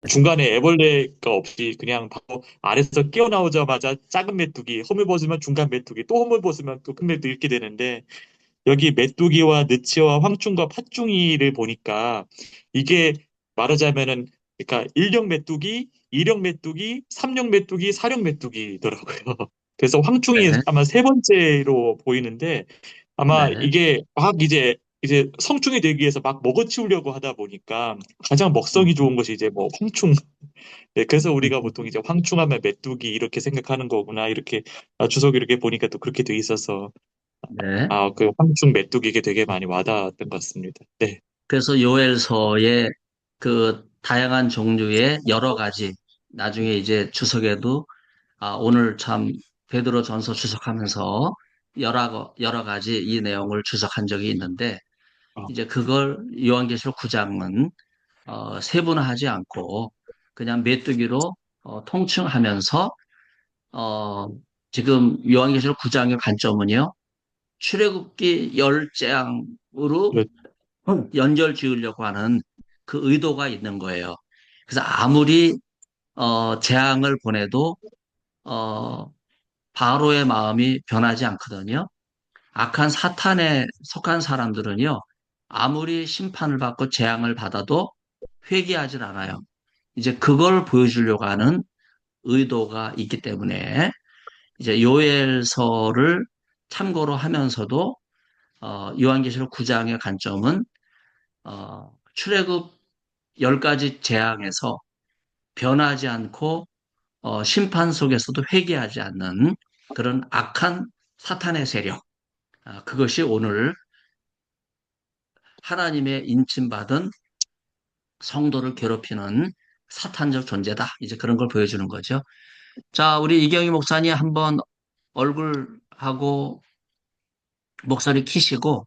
중간에 애벌레가 없이 그냥 바로 알에서 끼어나오자마자 작은 메뚜기, 홈을 벗으면 중간 메뚜기, 또 홈을 벗으면 또 큰 메뚜기 이렇게 되는데 여기 메뚜기와 느치와 황충과 팥중이를 보니까 이게 말하자면은 그러니까 1령 메뚜기, 2령 메뚜기, 3령 메뚜기, 4령 메뚜기더라고요. 그래서 황충이 네, 아마 세 번째로 보이는데 아마 네, 이게 막 이제 성충이 되기 위해서 막 먹어치우려고 하다 보니까 가장 먹성이 음, 좋은 것이 이제 뭐 황충. 네, 그래서 음, 우리가 보통 이제 황충하면 메뚜기 이렇게 생각하는 거구나 이렇게 주석 이렇게 보니까 또 그렇게 돼 있어서 네. 그 황충 메뚜기 이게 되게 많이 와닿았던 것 같습니다. 네. 그래서 요엘서의 그 다양한 종류의 여러 가지, 나중에 이제 주석에도 오늘 참 베드로 전서 주석하면서 여러 가지 이 내용을 주석한 적이 있는데, 어, 이제 그걸 요한계시록 9장은 세분화하지 않고 그냥 메뚜기로 통칭하면서 어, 지금 요한계시록 9장의 관점은요, 출애굽기 10장으로 그렇- 연결 지으려고 하는 그 의도가 있는 거예요. 그래서 아무리 재앙을 보내도 어, 바로의 마음이 변하지 않거든요. 악한 사탄에 속한 사람들은요, 아무리 심판을 받고 재앙을 받아도 회개하지 않아요. 이제 그걸 보여주려고 하는 의도가 있기 때문에 이제 요엘서를 참고로 하면서도 요한계시록 9장의 관점은 출애굽 10가지 재앙에서 변하지 않고 심판 속에서도 회개하지 않는 그런 악한 사탄의 세력. 그것이 오늘 하나님의 인침받은 성도를 괴롭히는 사탄적 존재다. 이제 그런 걸 보여주는 거죠. 자, 우리 이경희 목사님 한번 얼굴하고 목소리 키시고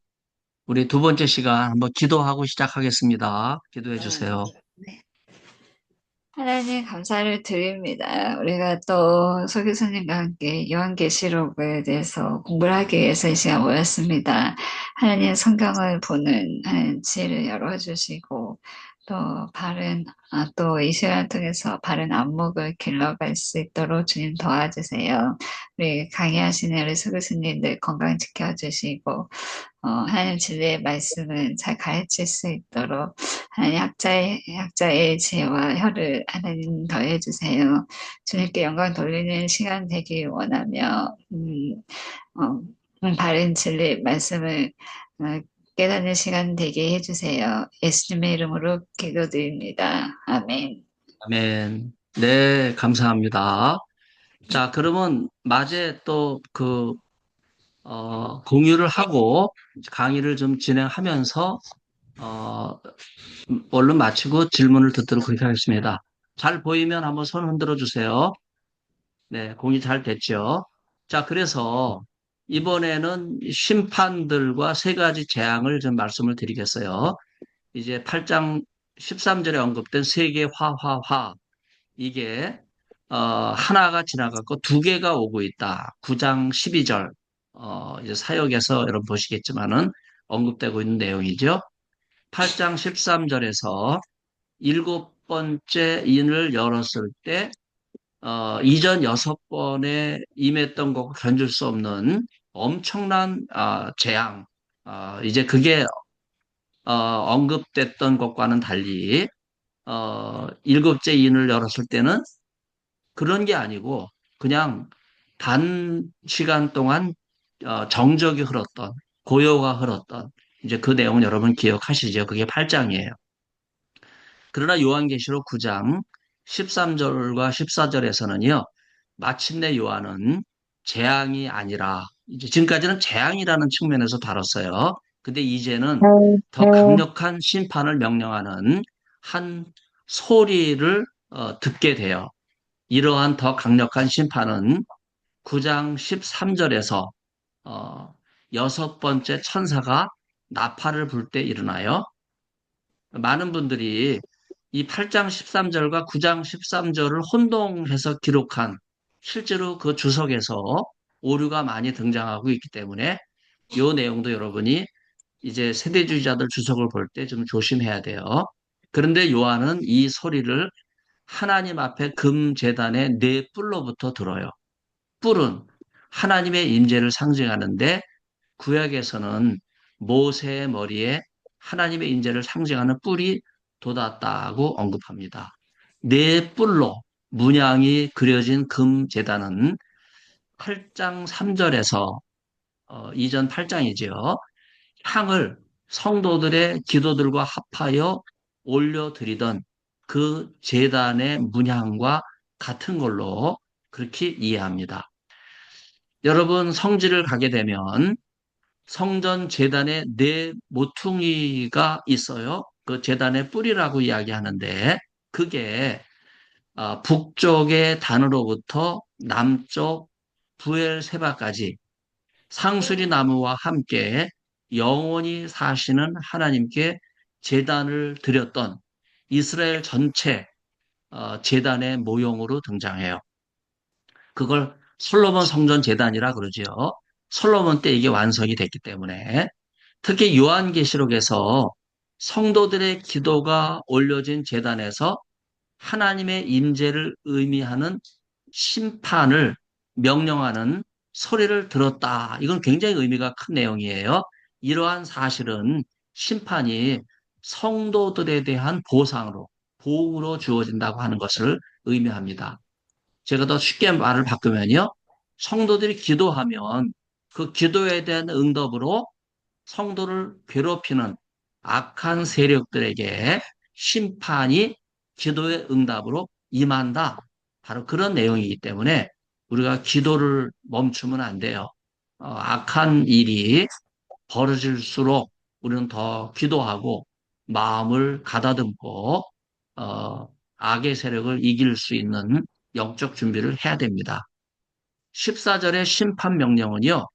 우리 두 번째 시간 한번 기도하고 시작하겠습니다. 기도해 주세요. 네. 하나님 감사를 드립니다. 우리가 또 서 교수님과 함께 요한계시록에 대해서 공부를 하기 위해서 이 시간 모였습니다. 하나님 성경을 보는 지혜를 열어주시고 또 또 이 시간을 통해서 바른 안목을 길러갈 수 있도록 주님 도와주세요. 우리 강의하시는 우리 서 교수님들 건강 지켜주시고 하나님 진리의 말씀을 잘 가르칠 수 있도록 하나님 약자의 지혜와 혀를 하나님 더해 주세요. 주님께 영광 돌리는 시간 되길 원하며 바른 진리 말씀을 어, 깨닫는 시간 되게 해주세요. 예수님의 이름으로 기도드립니다. 아멘. 아멘. 네, 감사합니다. 자, 그러면 마저 또 공유를 하고 강의를 좀 진행하면서, 어, 얼른 마치고 질문을 듣도록 그렇게 하겠습니다. 잘 보이면 한번 손 흔들어 주세요. 네, 공유 잘 됐죠? 자, 그래서 이번에는 심판들과 세 가지 재앙을 좀 말씀을 드리겠어요. 이제 8장 13절에 언급된 세계 화화화. 이게 하나가 지나갔고 두 개가 오고 있다. 9장 12절 이제 사역에서 여러분 보시겠지만은 언급되고 있는 내용이죠. 8장 13절에서 일곱 번째 인을 열었을 때 이전 여섯 번에 임했던 것과 견줄 수 없는 엄청난 재앙 이제 그게 언급됐던 것과는 달리 일곱째 인을 열었을 때는 그런 게 아니고 그냥 단시간 동안 정적이 흘렀던 고요가 흘렀던 이제 그 내용은 여러분 기억하시죠? 그게 8장이에요. 그러나 요한계시록 9장 13절과 14절에서는요. 마침내 요한은 재앙이 아니라 이제 지금까지는 재앙이라는 측면에서 다뤘어요. 근데 이제는 더 강력한 심판을 명령하는 한 소리를 듣게 돼요. 이러한 더 강력한 심판은 9장 13절에서 여섯 번째 천사가 나팔을 불 때 일어나요. 많은 분들이 이 8장 13절과 9장 13절을 혼동해서 기록한 실제로 그 주석에서 오류가 많이 등장하고 있기 때문에 이 내용도 여러분이 이제 세대주의자들 주석을 볼 때 좀 조심해야 돼요. 그런데 요한은 이 소리를 하나님 앞에 금 제단의 네 뿔로부터 들어요. 뿔은 하나님의 임재를 상징하는데 구약에서는 모세의 머리에 하나님의 임재를 상징하는 뿔이 돋았다고 언급합니다. 네 뿔로 문양이 그려진 금 제단은 8장 3절에서 이전 8장이지요. 향을 성도들의 기도들과 합하여 올려드리던 그 제단의 문양과 같은 걸로 그렇게 이해합니다. 여러분 성지를 가게 되면 성전 제단에 네 모퉁이가 있어요. 그 제단의 뿌리라고 이야기하는데 그게 북쪽의 단으로부터 남쪽 부엘세바까지 상수리 나무와 함께 영원히 사시는 하나님께 제단을 드렸던 이스라엘 전체 제단의 모형으로 등장해요. 그걸 솔로몬 성전 제단이라 그러지요. 솔로몬 때 이게 완성이 됐기 때문에 특히 요한계시록에서 성도들의 기도가 올려진 제단에서 하나님의 임재를 의미하는 심판을 명령하는 소리를 들었다. 이건 굉장히 의미가 큰 내용이에요. 이러한 사실은 심판이 성도들에 대한 보상으로, 보응으로 주어진다고 하는 것을 의미합니다. 제가 더 쉽게 말을 바꾸면요. 성도들이 기도하면 그 기도에 대한 응답으로 성도를 괴롭히는 악한 세력들에게 심판이 기도의 응답으로 임한다. 바로 그런 내용이기 때문에 우리가 기도를 멈추면 안 돼요. 악한 일이 벌어질수록 우리는 더 기도하고 마음을 가다듬고 악의 세력을 이길 수 있는 영적 준비를 해야 됩니다. 14절의 심판 명령은요.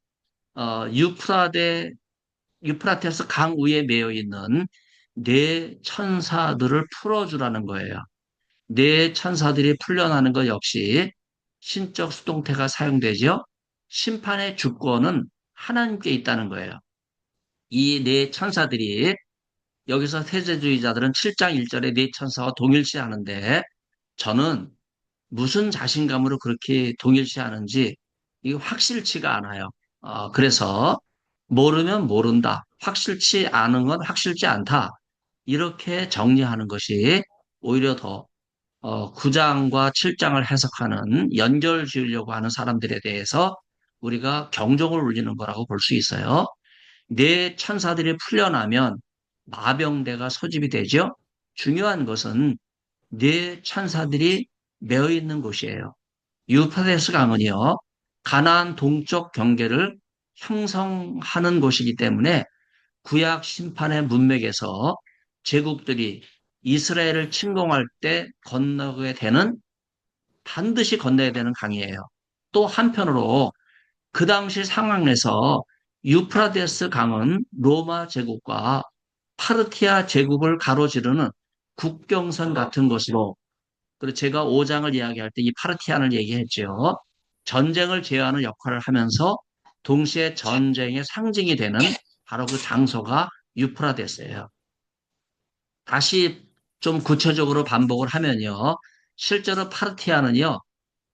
유프라테스 강 위에 매여 있는 네 천사들을 풀어주라는 거예요. 네 천사들이 풀려나는 것 역시 신적 수동태가 사용되죠. 심판의 주권은 하나님께 있다는 거예요. 이 네 천사들이 여기서 세대주의자들은 7장 1절에 네 천사와 동일시하는데 저는 무슨 자신감으로 그렇게 동일시하는지 이게 확실치가 않아요. 그래서 모르면 모른다. 확실치 않은 건 확실치 않다. 이렇게 정리하는 것이 오히려 더 9장과 7장을 해석하는 연결 지으려고 하는 사람들에 대해서 우리가 경종을 울리는 거라고 볼 수 있어요. 네 천사들이 풀려나면 마병대가 소집이 되죠. 중요한 것은 네 천사들이 매어 있는 곳이에요. 유프라테스 강은요, 가나안 동쪽 경계를 형성하는 곳이기 때문에 구약 심판의 문맥에서 제국들이 이스라엘을 침공할 때 건너게 되는 반드시 건너야 되는 강이에요. 또 한편으로 그 당시 상황에서 유프라테스 강은 로마 제국과 파르티아 제국을 가로지르는 국경선 같은 것으로 그리고 제가 5장을 이야기할 때 이 파르티안을 얘기했죠. 전쟁을 제어하는 역할을 하면서 동시에 전쟁의 상징이 되는 바로 그 장소가 유프라데스예요. 다시 좀 구체적으로 반복을 하면요. 실제로 파르티아는요.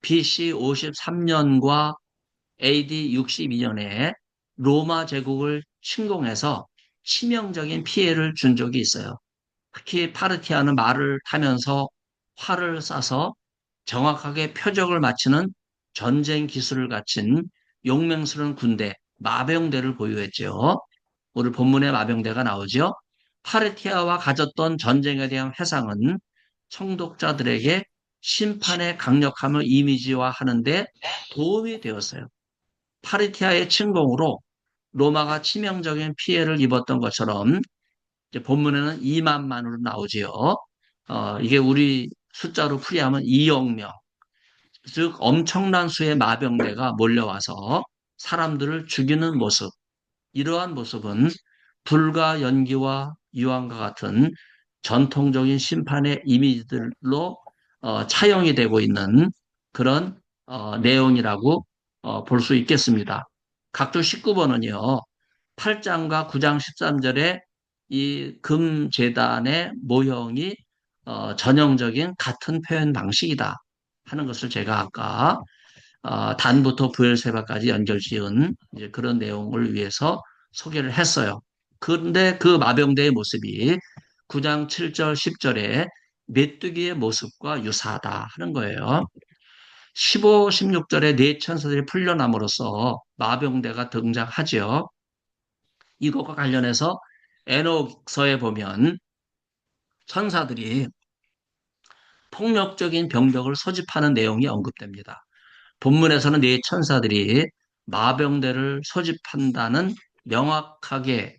BC 53년과 AD 62년에 로마 제국을 침공해서 치명적인 피해를 준 적이 있어요. 특히 파르티아는 말을 타면서 활을 쏴서 정확하게 표적을 맞추는 전쟁 기술을 갖춘 용맹스러운 군대, 마병대를 보유했죠. 오늘 본문에 마병대가 나오죠. 파르티아와 가졌던 전쟁에 대한 회상은 청독자들에게 심판의 강력함을 이미지화하는데 도움이 되었어요. 파르티아의 침공으로 로마가 치명적인 피해를 입었던 것처럼 이제 본문에는 2만만으로 나오지요. 이게 우리 숫자로 풀이하면 2억 명, 즉 엄청난 수의 마병대가 몰려와서 사람들을 죽이는 모습, 이러한 모습은 불과 연기와 유황과 같은 전통적인 심판의 이미지들로 차용이 되고 있는 그런 내용이라고 볼 수 있겠습니다. 각조 19번은요, 8장과 9장 13절에 이 금제단의 모형이 전형적인 같은 표현 방식이다 하는 것을 제가 아까 단부터 부엘세바까지 연결지은 이제 그런 내용을 위해서 소개를 했어요. 그런데 그 마병대의 모습이 9장 7절, 10절에 메뚜기의 모습과 유사하다 하는 거예요. 15, 16절에 네 천사들이 풀려남으로써 마병대가 등장하죠. 이것과 관련해서 에녹서에 보면 천사들이 폭력적인 병력을 소집하는 내용이 언급됩니다. 본문에서는 네 천사들이 마병대를 소집한다는 명확하게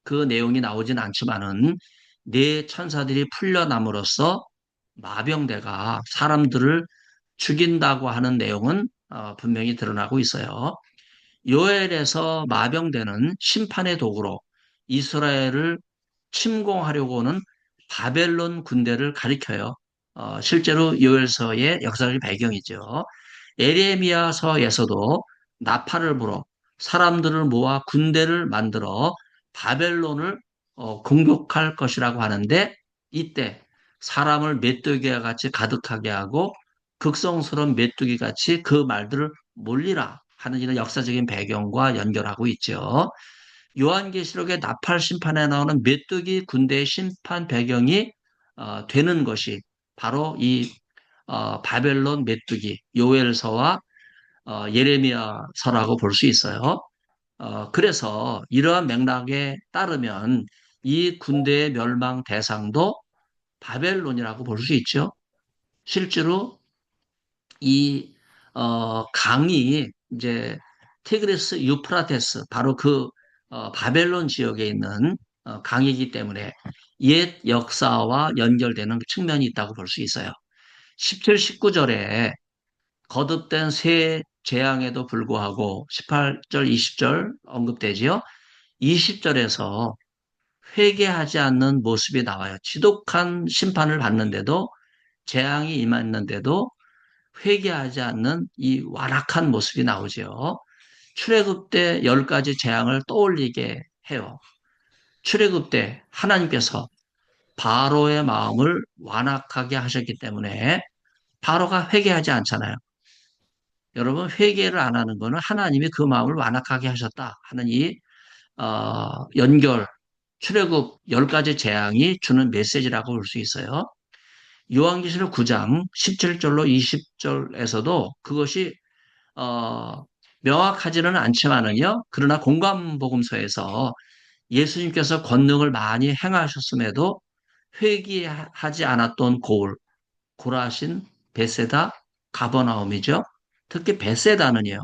그 내용이 나오진 않지만은 네 천사들이 풀려남으로써 마병대가 사람들을 죽인다고 하는 내용은 분명히 드러나고 있어요. 요엘에서 마병대는 심판의 도구로 이스라엘을 침공하려고 하는 바벨론 군대를 가리켜요. 실제로 요엘서의 역사적 배경이죠. 에레미야서에서도 나팔을 불어 사람들을 모아 군대를 만들어 바벨론을 공격할 것이라고 하는데 이때 사람을 메뚜기와 같이 가득하게 하고 극성스러운 메뚜기 같이 그 말들을 몰리라 하는 이런 역사적인 배경과 연결하고 있죠. 요한계시록의 나팔 심판에 나오는 메뚜기 군대의 심판 배경이 되는 것이 바로 이 바벨론 메뚜기 요엘서와 예레미야서라고 볼 수 있어요. 그래서 이러한 맥락에 따르면 이 군대의 멸망 대상도 바벨론이라고 볼 수 있죠. 실제로 이 강이 이제 티그리스 유프라테스 바로 그 바벨론 지역에 있는 강이기 때문에 옛 역사와 연결되는 측면이 있다고 볼 수 있어요. 17, 19절에 거듭된 새 재앙에도 불구하고 18절, 20절 언급되지요. 20절에서 회개하지 않는 모습이 나와요. 지독한 심판을 받는데도 재앙이 임했는데도 회개하지 않는 이 완악한 모습이 나오죠. 출애굽 때 10가지 재앙을 떠올리게 해요. 출애굽 때 하나님께서 바로의 마음을 완악하게 하셨기 때문에 바로가 회개하지 않잖아요. 여러분 회개를 안 하는 것은 하나님이 그 마음을 완악하게 하셨다 하는 이 연결 출애굽 10가지 재앙이 주는 메시지라고 볼 수 있어요. 요한계시록 9장 17절로 20절에서도 그것이 어, 명확하지는 않지만은요. 그러나 공관복음서에서 예수님께서 권능을 많이 행하셨음에도 회개하지 않았던 고라신, 베세다, 가버나움이죠. 특히 베세다는요.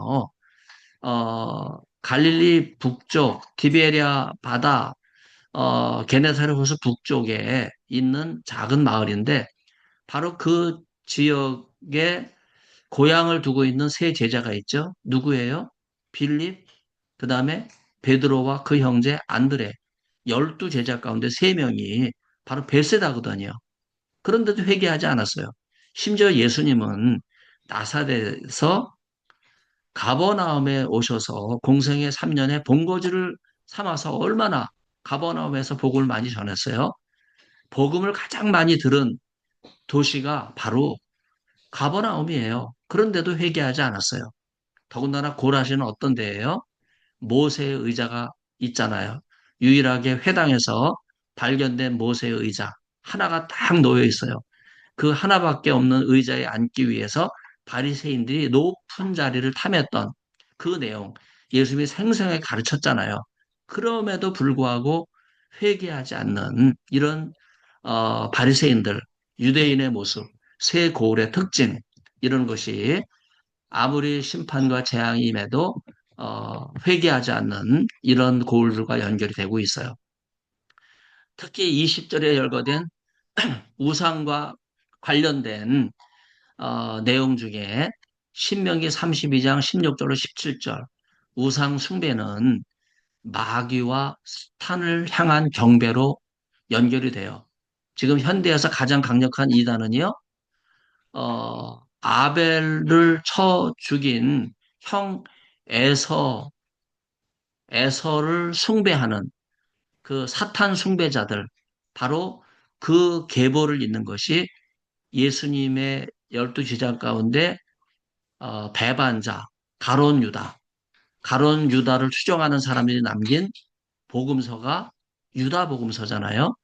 갈릴리 북쪽 디베랴 바다 게네사렛 호수 북쪽에 있는 작은 마을인데 바로 그 지역에 고향을 두고 있는 세 제자가 있죠. 누구예요? 빌립, 그 다음에 베드로와 그 형제 안드레. 12제자 가운데 3명이 바로 베세다거든요. 그런데도 회개하지 않았어요. 심지어 예수님은 나사렛에서 가버나움에 오셔서 공생의 3년에 본거지를 삼아서 얼마나 가버나움에서 복음을 많이 전했어요. 복음을 가장 많이 들은 도시가 바로 가버나움이에요. 그런데도 회개하지 않았어요. 더군다나 고라시는 어떤 데예요? 모세의 의자가 있잖아요. 유일하게 회당에서 발견된 모세의 의자 하나가 딱 놓여 있어요. 그 하나밖에 없는 의자에 앉기 위해서 바리새인들이 높은 자리를 탐했던 그 내용 예수님이 생생하게 가르쳤잖아요. 그럼에도 불구하고 회개하지 않는 이런 바리새인들, 유대인의 모습, 새 고울의 특징 이런 것이 아무리 심판과 재앙이 임해도 회개하지 않는 이런 고울들과 연결이 되고 있어요. 특히 20절에 열거된 우상과 관련된 내용 중에 신명기 32장 16절로 17절 우상 숭배는 마귀와 스탄을 향한 경배로 연결이 돼요. 지금 현대에서 가장 강력한 이단은요, 아벨을 쳐 죽인 형 에서, 에서를 숭배하는 그 사탄 숭배자들, 바로 그 계보를 잇는 것이 예수님의 12제자 가운데 배반자, 가론 유다, 가론 유다를 추종하는 사람들이 남긴 복음서가 유다 복음서잖아요.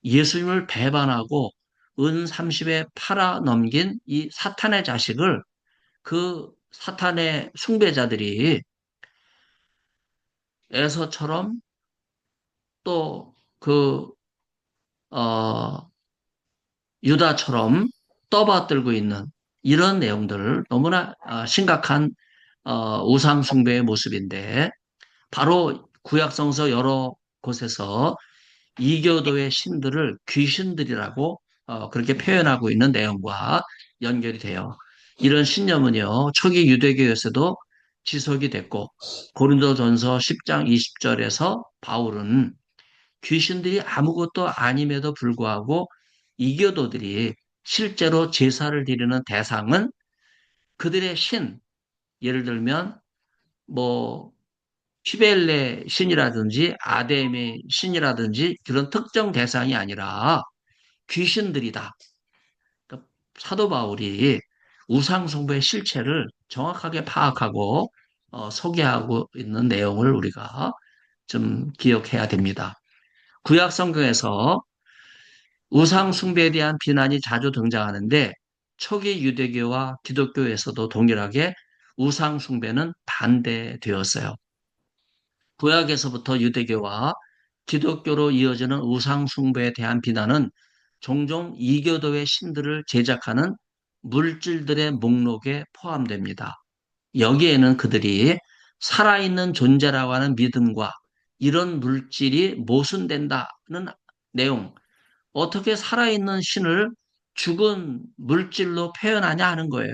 예수님을 배반하고 은 30에 팔아 넘긴 이 사탄의 자식을 그 사탄의 숭배자들이 에서처럼 또 그, 어, 유다처럼 떠받들고 있는 이런 내용들을 너무나 심각한 우상숭배의 모습인데 바로 구약성서 여러 곳에서 이교도의 신들을 귀신들이라고 그렇게 표현하고 있는 내용과 연결이 돼요. 이런 신념은요, 초기 유대교에서도 지속이 됐고, 고린도전서 10장 20절에서 바울은 귀신들이 아무것도 아님에도 불구하고 이교도들이 실제로 제사를 드리는 대상은 그들의 신, 예를 들면 뭐 시벨레 신이라든지 아데메 신이라든지 그런 특정 대상이 아니라 귀신들이다. 그러니까 사도 바울이 우상숭배의 실체를 정확하게 파악하고 소개하고 있는 내용을 우리가 좀 기억해야 됩니다. 구약 성경에서 우상숭배에 대한 비난이 자주 등장하는데 초기 유대교와 기독교에서도 동일하게 우상숭배는 반대되었어요. 구약에서부터 유대교와 기독교로 이어지는 우상숭배에 대한 비난은 종종 이교도의 신들을 제작하는 물질들의 목록에 포함됩니다. 여기에는 그들이 살아있는 존재라고 하는 믿음과 이런 물질이 모순된다는 내용, 어떻게 살아있는 신을 죽은 물질로 표현하냐 하는 거예요.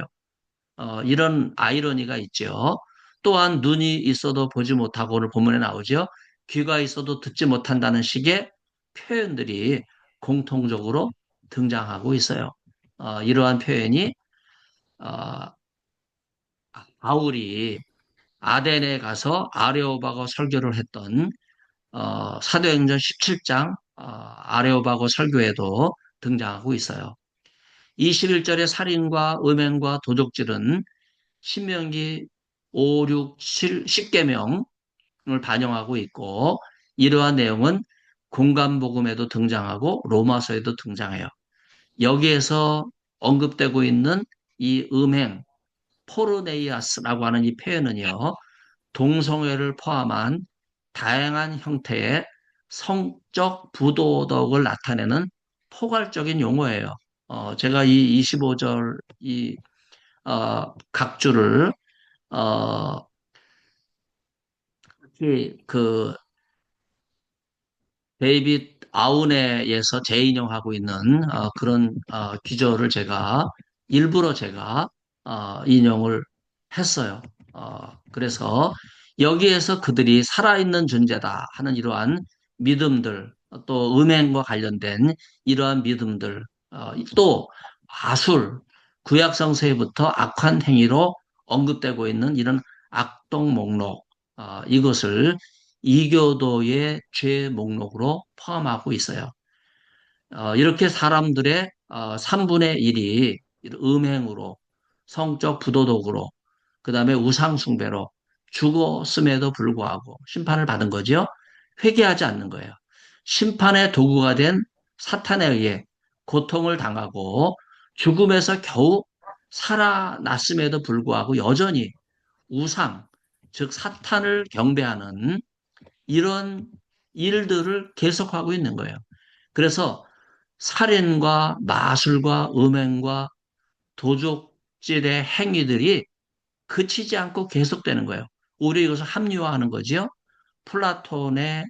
이런 아이러니가 있죠. 또한 눈이 있어도 보지 못하고 오늘 본문에 나오죠. 귀가 있어도 듣지 못한다는 식의 표현들이 공통적으로 등장하고 있어요. 이러한 표현이 어, 바울이 아덴에 가서 아레오바고 설교를 했던 사도행전 17장 아레오바고 설교에도 등장하고 있어요. 21절의 살인과 음행과 도적질은 신명기 5, 6, 7, 10계명을 반영하고 있고 이러한 내용은 공간복음에도 등장하고 로마서에도 등장해요. 여기에서 언급되고 있는 이 음행, 포르네이아스라고 하는 이 표현은요. 동성애를 포함한 다양한 형태의 성적 부도덕을 나타내는 포괄적인 용어예요. 제가 이 25절 이 각주를 어, 그 데이빗 아우네에서 재인용하고 있는 그런 기조를 일부러 제가 인용을 했어요. 그래서 여기에서 그들이 살아있는 존재다 하는 이러한 믿음들, 또 음행과 관련된 이러한 믿음들, 또 아술, 구약성서에부터 악한 행위로 언급되고 있는 이런 악동 목록, 이것을 이교도의 죄 목록으로 포함하고 있어요. 이렇게 사람들의 3분의 1이 음행으로, 성적 부도덕으로, 그 다음에 우상숭배로 죽었음에도 불구하고 심판을 받은 거죠. 회개하지 않는 거예요. 심판의 도구가 된 사탄에 의해 고통을 당하고 죽음에서 겨우 살아났음에도 불구하고 여전히 우상, 즉 사탄을 경배하는 이런 일들을 계속하고 있는 거예요. 그래서 살인과 마술과 음행과 도적질의 행위들이 그치지 않고 계속되는 거예요. 우리 이것을 합리화하는 거지요. 플라톤의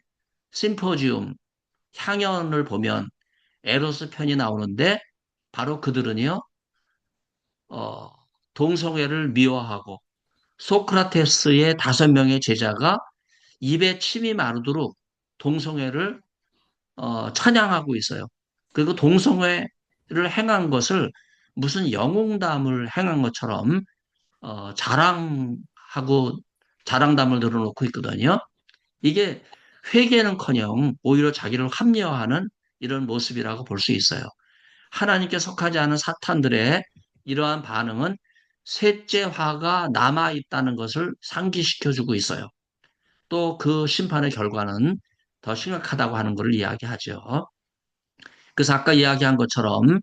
심포지움, 향연을 보면 에로스 편이 나오는데 바로 그들은요, 어, 동성애를 미워하고 소크라테스의 5명의 제자가 입에 침이 마르도록 동성애를 찬양하고 있어요. 그리고 동성애를 행한 것을 무슨 영웅담을 행한 것처럼 자랑하고 자랑담을 늘어놓고 있거든요. 이게 회개는커녕 오히려 자기를 합리화하는 이런 모습이라고 볼 수 있어요. 하나님께 속하지 않은 사탄들의 이러한 반응은 셋째화가 남아있다는 것을 상기시켜주고 있어요. 또 그 심판의 결과는 더 심각하다고 하는 것을 이야기하죠. 그래서 아까 이야기한 것처럼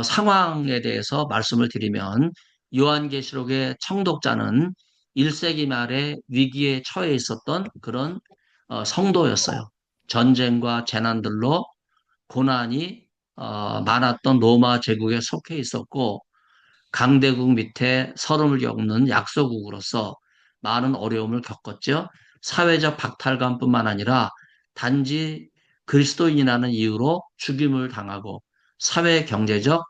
상황에 대해서 말씀을 드리면 요한계시록의 청독자는 1세기 말에 위기에 처해 있었던 그런 성도였어요. 전쟁과 재난들로 고난이 많았던 로마 제국에 속해 있었고 강대국 밑에 서름을 겪는 약소국으로서 많은 어려움을 겪었죠. 사회적 박탈감뿐만 아니라 단지 그리스도인이라는 이유로 죽임을 당하고 사회 경제적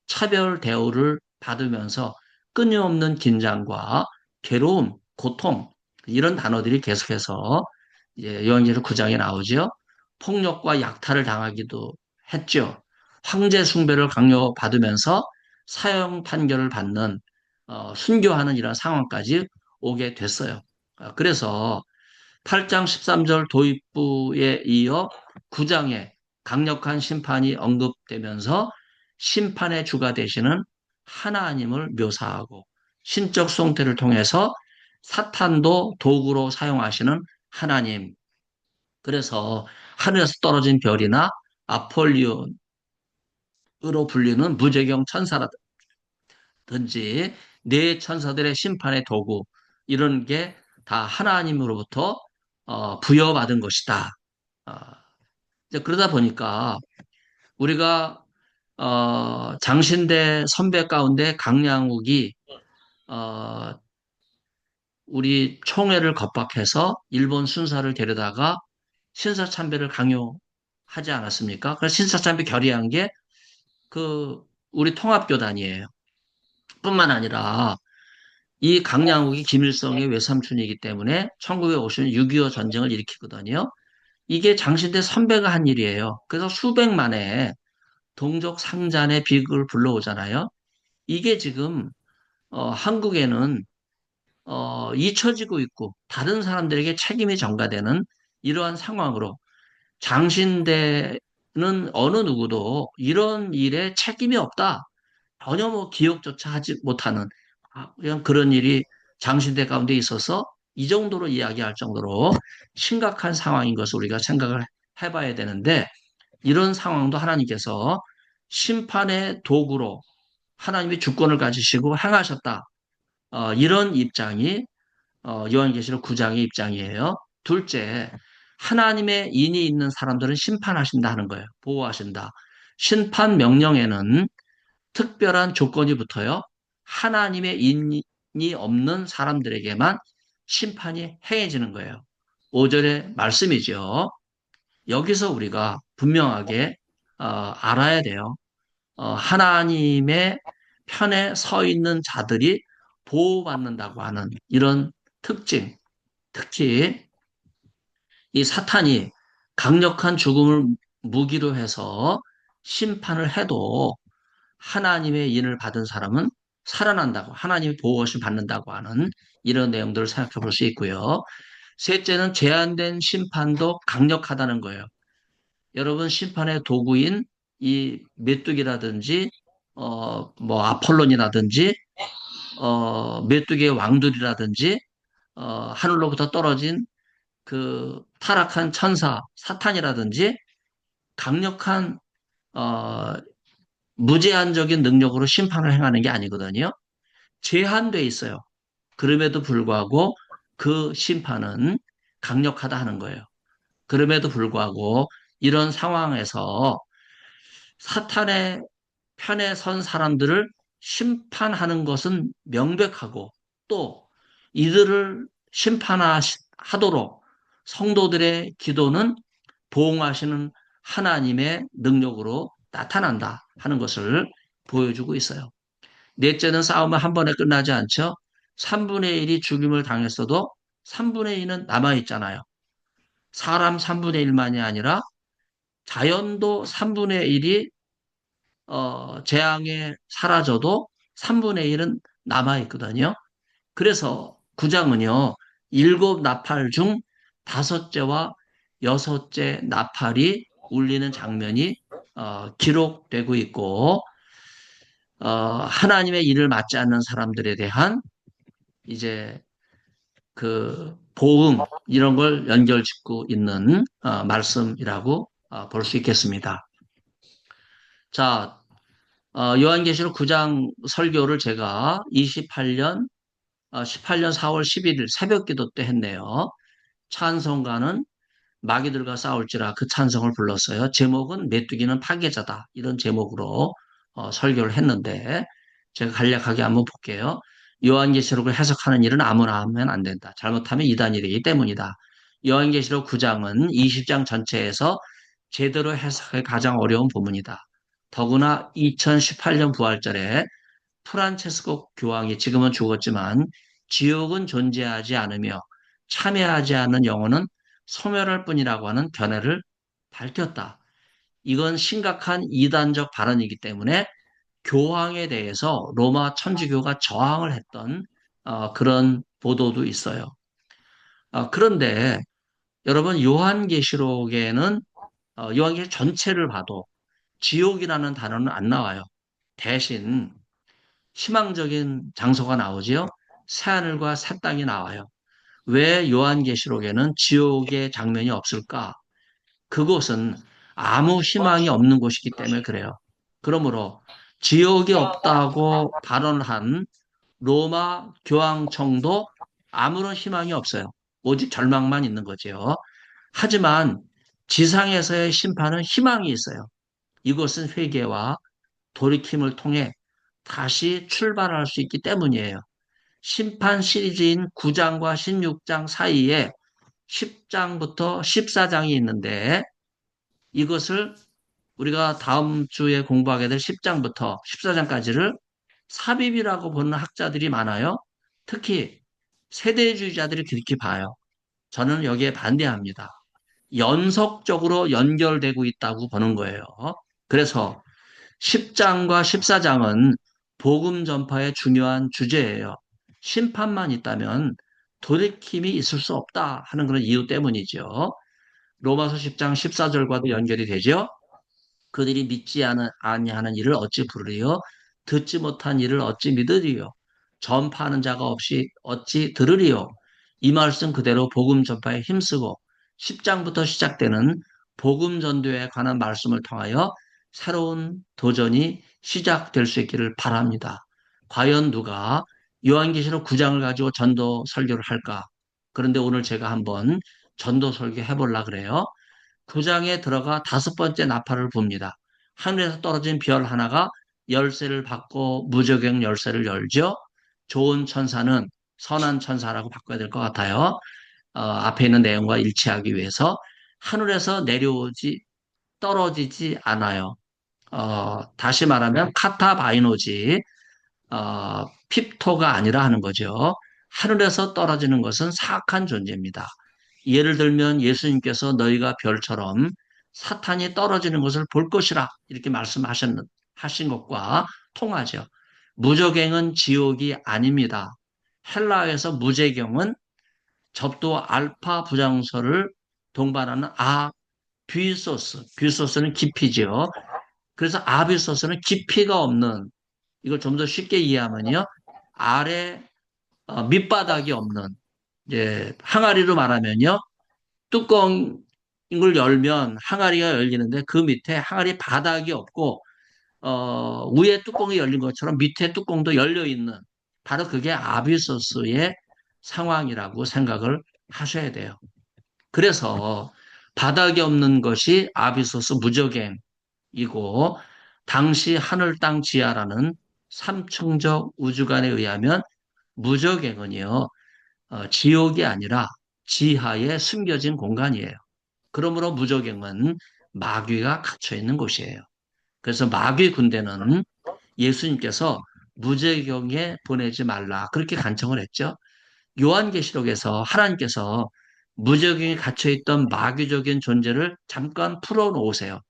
차별 대우를 받으면서 끊임없는 긴장과 괴로움, 고통 이런 단어들이 계속해서 요한계시록 9장에 나오죠. 폭력과 약탈을 당하기도 했죠. 황제 숭배를 강요받으면서 사형 판결을 받는 순교하는 이런 상황까지 오게 됐어요. 그래서 8장 13절 도입부에 이어 9장에 강력한 심판이 언급되면서 심판의 주가 되시는 하나님을 묘사하고 신적 송태를 통해서 사탄도 도구로 사용하시는 하나님. 그래서 하늘에서 떨어진 별이나 아폴리온으로 불리는 무제경 천사라든지 네 천사들의 심판의 도구 이런 게 다 하나님으로부터 부여받은 것이다. 어, 이제 그러다 보니까 우리가 장신대 선배 가운데 강량욱이 어, 우리 총회를 겁박해서 일본 순사를 데려다가 신사참배를 강요하지 않았습니까? 그래서 신사참배 결의한 게 그 우리 통합교단이에요. 뿐만 아니라 이 강량욱이 김일성의 외삼촌이기 때문에 1950년 6.25 전쟁을 일으키거든요. 이게 장신대 선배가 한 일이에요. 그래서 수백만의 동족 상잔의 비극을 불러오잖아요. 이게 지금 한국에는 잊혀지고 있고 다른 사람들에게 책임이 전가되는 이러한 상황으로 장신대는 어느 누구도 이런 일에 책임이 없다. 전혀 뭐 기억조차 하지 못하는 그냥 그런 일이 장신대 가운데 있어서 이 정도로 이야기할 정도로 심각한 상황인 것을 우리가 생각을 해봐야 되는데 이런 상황도 하나님께서 심판의 도구로 하나님이 주권을 가지시고 행하셨다. 이런 입장이 요한계시록 9장의 입장이에요. 둘째, 하나님의 인이 있는 사람들은 심판하신다 하는 거예요. 보호하신다. 심판 명령에는 특별한 조건이 붙어요. 하나님의 인이 없는 사람들에게만 심판이 행해지는 거예요. 5절의 말씀이죠. 여기서 우리가 분명하게 알아야 돼요. 하나님의 편에 서 있는 자들이 보호받는다고 하는 이런 특징, 특히 이 사탄이 강력한 죽음을 무기로 해서 심판을 해도 하나님의 인을 받은 사람은 살아난다고, 하나님의 보호하심 받는다고 하는 이런 내용들을 생각해 볼 수 있고요. 셋째는 제한된 심판도 강력하다는 거예요. 여러분 심판의 도구인 이 메뚜기라든지 뭐 아폴론이라든지 메뚜기의 왕들이라든지 하늘로부터 떨어진 그 타락한 천사 사탄이라든지 강력한 어, 무제한적인 능력으로 심판을 행하는 게 아니거든요. 제한돼 있어요. 그럼에도 불구하고 그 심판은 강력하다 하는 거예요. 그럼에도 불구하고 이런 상황에서 사탄의 편에 선 사람들을 심판하는 것은 명백하고 또 이들을 심판하도록 성도들의 기도는 보응하시는 하나님의 능력으로 나타난다 하는 것을 보여주고 있어요. 넷째는 싸움은 한 번에 끝나지 않죠. 3분의 1이 죽임을 당했어도 3분의 2는 남아있잖아요. 사람 3분의 1만이 아니라 자연도 3분의 1이 재앙에 사라져도 3분의 1은 남아있거든요. 그래서 9장은요, 일곱 나팔 중 다섯째와 여섯째 나팔이 울리는 장면이 기록되고 있고 하나님의 일을 맡지 않는 사람들에 대한 이제 그 보응 이런 걸 연결짓고 있는 말씀이라고 볼 수 있겠습니다. 자, 요한계시록 9장 설교를 제가 18년 4월 11일 새벽 기도 때 했네요. 찬송가는 마귀들과 싸울지라 그 찬송을 불렀어요. 제목은 메뚜기는 파괴자다. 이런 제목으로 설교를 했는데 제가 간략하게 한번 볼게요. 요한계시록을 해석하는 일은 아무나 하면 안 된다. 잘못하면 이단이 되기 때문이다. 요한계시록 9장은 20장 전체에서 제대로 해석하기 가장 어려운 부분이다. 더구나 2018년 부활절에 프란체스코 교황이 지금은 죽었지만 지옥은 존재하지 않으며 참여하지 않는 영혼은 소멸할 뿐이라고 하는 견해를 밝혔다. 이건 심각한 이단적 발언이기 때문에 교황에 대해서 로마 천주교가 저항을 했던 그런 보도도 있어요. 그런데 여러분 요한계시록에는 요한계시록 전체를 봐도 지옥이라는 단어는 안 나와요. 대신 희망적인 장소가 나오지요. 새하늘과 새 땅이 나와요. 왜 요한계시록에는 지옥의 장면이 없을까? 그곳은 아무 희망이 없는 곳이기 때문에 그래요. 그러므로 지옥이 없다고 발언한 로마 교황청도 아무런 희망이 없어요. 오직 절망만 있는 거죠. 하지만 지상에서의 심판은 희망이 있어요. 이곳은 회개와 돌이킴을 통해 다시 출발할 수 있기 때문이에요. 심판 시리즈인 9장과 16장 사이에 10장부터 14장이 있는데 이것을 우리가 다음 주에 공부하게 될 10장부터 14장까지를 삽입이라고 보는 학자들이 많아요. 특히 세대주의자들이 그렇게 봐요. 저는 여기에 반대합니다. 연속적으로 연결되고 있다고 보는 거예요. 그래서 10장과 14장은 복음 전파의 중요한 주제예요. 심판만 있다면 돌이킴이 있을 수 없다 하는 그런 이유 때문이죠. 로마서 10장 14절과도 연결이 되죠. 그들이 믿지 아니하는 일을 어찌 부르리요? 듣지 못한 일을 어찌 믿으리요? 전파하는 자가 없이 어찌 들으리요? 이 말씀 그대로 복음 전파에 힘쓰고 10장부터 시작되는 복음 전도에 관한 말씀을 통하여 새로운 도전이 시작될 수 있기를 바랍니다. 과연 누가 요한계시록 9장을 가지고 전도 설교를 할까? 그런데 오늘 제가 한번 전도 설교 해보려고 그래요. 9장에 들어가 다섯 번째 나팔을 봅니다. 하늘에서 떨어진 별 하나가 열쇠를 받고 무저갱 열쇠를 열죠. 좋은 천사는 선한 천사라고 바꿔야 될 것 같아요. 앞에 있는 내용과 일치하기 위해서 하늘에서 떨어지지 않아요. 다시 말하면 카타바이노지, 핍토가 아니라 하는 거죠. 하늘에서 떨어지는 것은 사악한 존재입니다. 예를 들면 예수님께서 너희가 별처럼 사탄이 떨어지는 것을 볼 것이라 이렇게 하신 것과 통하죠. 무저갱은 지옥이 아닙니다. 헬라에서 무제경은 접두 알파 부정설을 동반하는 뷰소스는 깊이죠. 그래서 아비소스는 깊이가 없는, 이걸 좀 더 쉽게 이해하면요. 아래 밑바닥이 없는, 이제 항아리로 말하면요. 뚜껑을 열면 항아리가 열리는데 그 밑에 항아리 바닥이 없고 위에 뚜껑이 열린 것처럼 밑에 뚜껑도 열려 있는 바로 그게 아비소스의 상황이라고 생각을 하셔야 돼요. 그래서 바닥이 없는 것이 아비소스 무저갱이고 당시 하늘 땅 지하라는 삼층적 우주관에 의하면 무저갱은요 지옥이 아니라 지하에 숨겨진 공간이에요. 그러므로 무저갱은 마귀가 갇혀 있는 곳이에요. 그래서 마귀 군대는 예수님께서 무저갱에 보내지 말라 그렇게 간청을 했죠. 요한계시록에서 하나님께서 무저갱에 갇혀있던 마귀적인 존재를 잠깐 풀어놓으세요.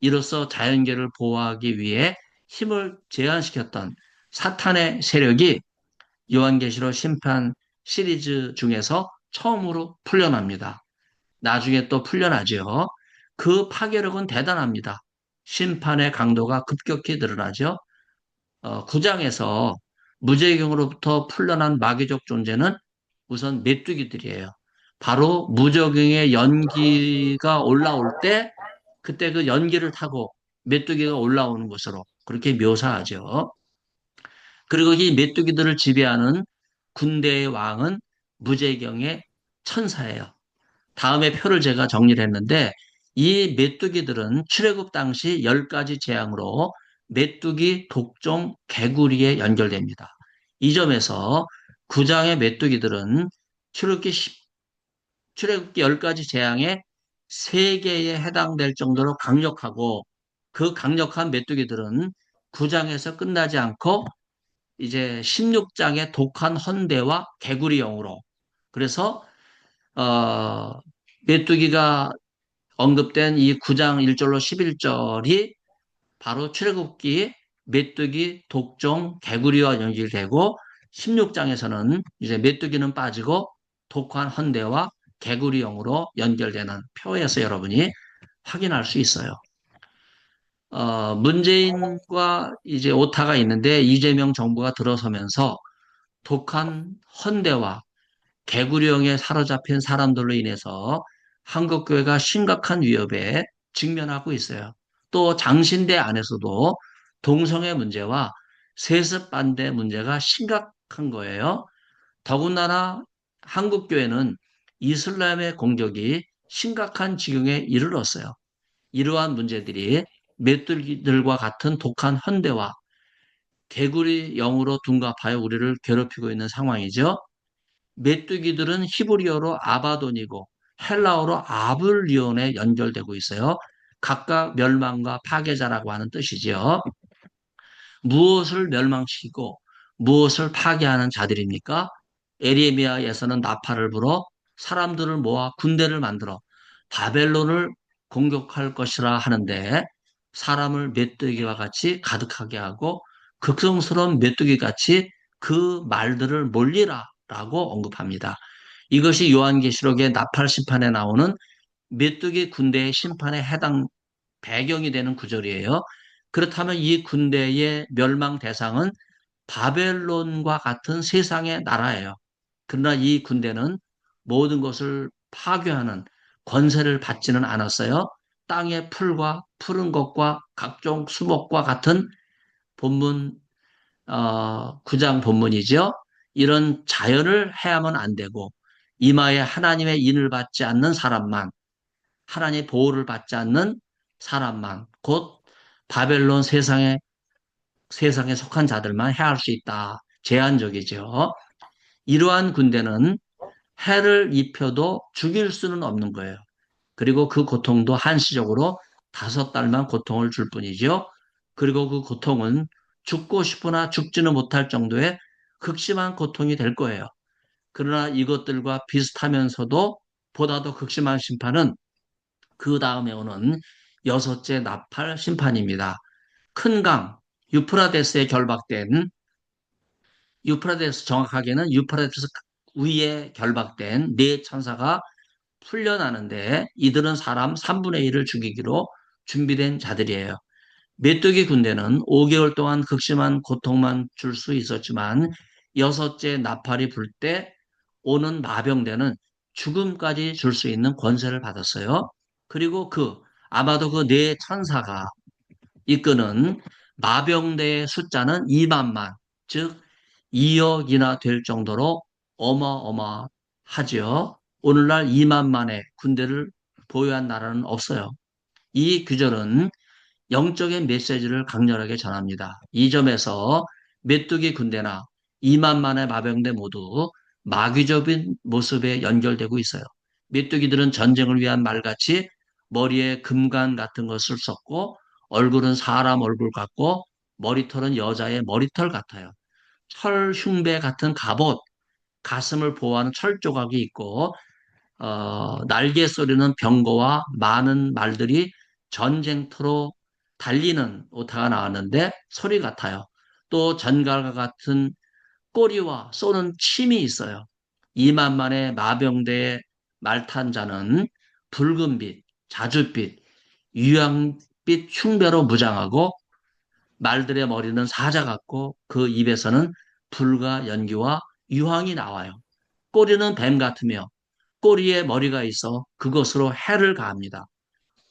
이로써 자연계를 보호하기 위해 힘을 제한시켰던 사탄의 세력이 요한계시록 심판 시리즈 중에서 처음으로 풀려납니다. 나중에 또 풀려나죠. 그 파괴력은 대단합니다. 심판의 강도가 급격히 늘어나죠. 9장에서 무적행으로부터 풀려난 마귀적 존재는 우선 메뚜기들이에요. 바로 무적행의 연기가 올라올 때 그때 그 연기를 타고 메뚜기가 올라오는 것으로 그렇게 묘사하죠. 그리고 이 메뚜기들을 지배하는 군대의 왕은 무제경의 천사예요. 다음에 표를 제가 정리를 했는데 이 메뚜기들은 출애굽 당시 10가지 재앙으로 메뚜기, 독종, 개구리에 연결됩니다. 이 점에서 9장의 메뚜기들은 출애굽기 10가지 재앙의 3개에 해당될 정도로 강력하고 그 강력한 메뚜기들은 9장에서 끝나지 않고 이제 16장의 독한 헌대와 개구리 영으로 그래서 메뚜기가 언급된 이 9장 1절로 11절이 바로 출애굽기 메뚜기, 독종, 개구리와 연결되고 16장에서는 이제 메뚜기는 빠지고 독한 헌대와 개구리용으로 연결되는 표에서 여러분이 확인할 수 있어요. 문재인과 이제 오타가 있는데 이재명 정부가 들어서면서 독한 헌대와 개구리형에 사로잡힌 사람들로 인해서 한국교회가 심각한 위협에 직면하고 있어요. 또 장신대 안에서도 동성애 문제와 세습 반대 문제가 심각한 거예요. 더군다나 한국교회는 이슬람의 공격이 심각한 지경에 이르렀어요. 이러한 문제들이 맷들과 같은 독한 헌대와 개구리 영으로 둔갑하여 우리를 괴롭히고 있는 상황이죠. 메뚜기들은 히브리어로 아바돈이고 헬라어로 아블리온에 연결되고 있어요. 각각 멸망과 파괴자라고 하는 뜻이지요. 무엇을 멸망시키고 무엇을 파괴하는 자들입니까? 에레미야에서는 나팔을 불어 사람들을 모아 군대를 만들어 바벨론을 공격할 것이라 하는데 사람을 메뚜기와 같이 가득하게 하고 극성스러운 메뚜기 같이 그 말들을 몰리라 라고 언급합니다. 이것이 요한계시록의 나팔 심판에 나오는 메뚜기 군대의 심판에 해당 배경이 되는 구절이에요. 그렇다면 이 군대의 멸망 대상은 바벨론과 같은 세상의 나라예요. 그러나 이 군대는 모든 것을 파괴하는 권세를 받지는 않았어요. 땅의 풀과 푸른 것과 각종 수목과 같은 본문 9장 본문이죠. 이런 자연을 해야만 안 되고 이마에 하나님의 인을 받지 않는 사람만 하나님의 보호를 받지 않는 사람만 곧 바벨론 세상에 속한 자들만 해할 수 있다. 제한적이죠. 이러한 군대는 해를 입혀도 죽일 수는 없는 거예요. 그리고 그 고통도 한시적으로 5달만 고통을 줄 뿐이죠. 그리고 그 고통은 죽고 싶으나 죽지는 못할 정도의 극심한 고통이 될 거예요. 그러나 이것들과 비슷하면서도 보다 더 극심한 심판은 그 다음에 오는 6째 나팔 심판입니다. 큰 강, 유프라데스에 결박된 유프라데스 정확하게는 유프라데스 위에 결박된 네 천사가 풀려나는데 이들은 사람 3분의 1을 죽이기로 준비된 자들이에요. 메뚜기 군대는 5개월 동안 극심한 고통만 줄 수 있었지만 6째 나팔이 불 때 오는 마병대는 죽음까지 줄 수 있는 권세를 받았어요. 그리고 아마도 그 네 천사가 이끄는 마병대의 숫자는 2만만, 즉 2억이나 될 정도로 어마어마하지요. 오늘날 2만만의 군대를 보유한 나라는 없어요. 이 규절은 영적인 메시지를 강렬하게 전합니다. 이 점에서 메뚜기 군대나 2만만의 마병대 모두 마귀적인 모습에 연결되고 있어요. 메뚜기들은 전쟁을 위한 말같이 머리에 금관 같은 것을 썼고 얼굴은 사람 얼굴 같고 머리털은 여자의 머리털 같아요. 철 흉배 같은 갑옷, 가슴을 보호하는 철 조각이 있고 날개 소리는 병거와 많은 말들이 전쟁터로 달리는 오타가 나왔는데 소리 같아요. 또 전갈과 같은 꼬리와 쏘는 침이 있어요. 2만만의 마병대의 말탄 자는 붉은빛, 자줏빛, 유향빛 흉배로 무장하고 말들의 머리는 사자 같고 그 입에서는 불과 연기와 유황이 나와요. 꼬리는 뱀 같으며 꼬리에 머리가 있어 그것으로 해를 가합니다.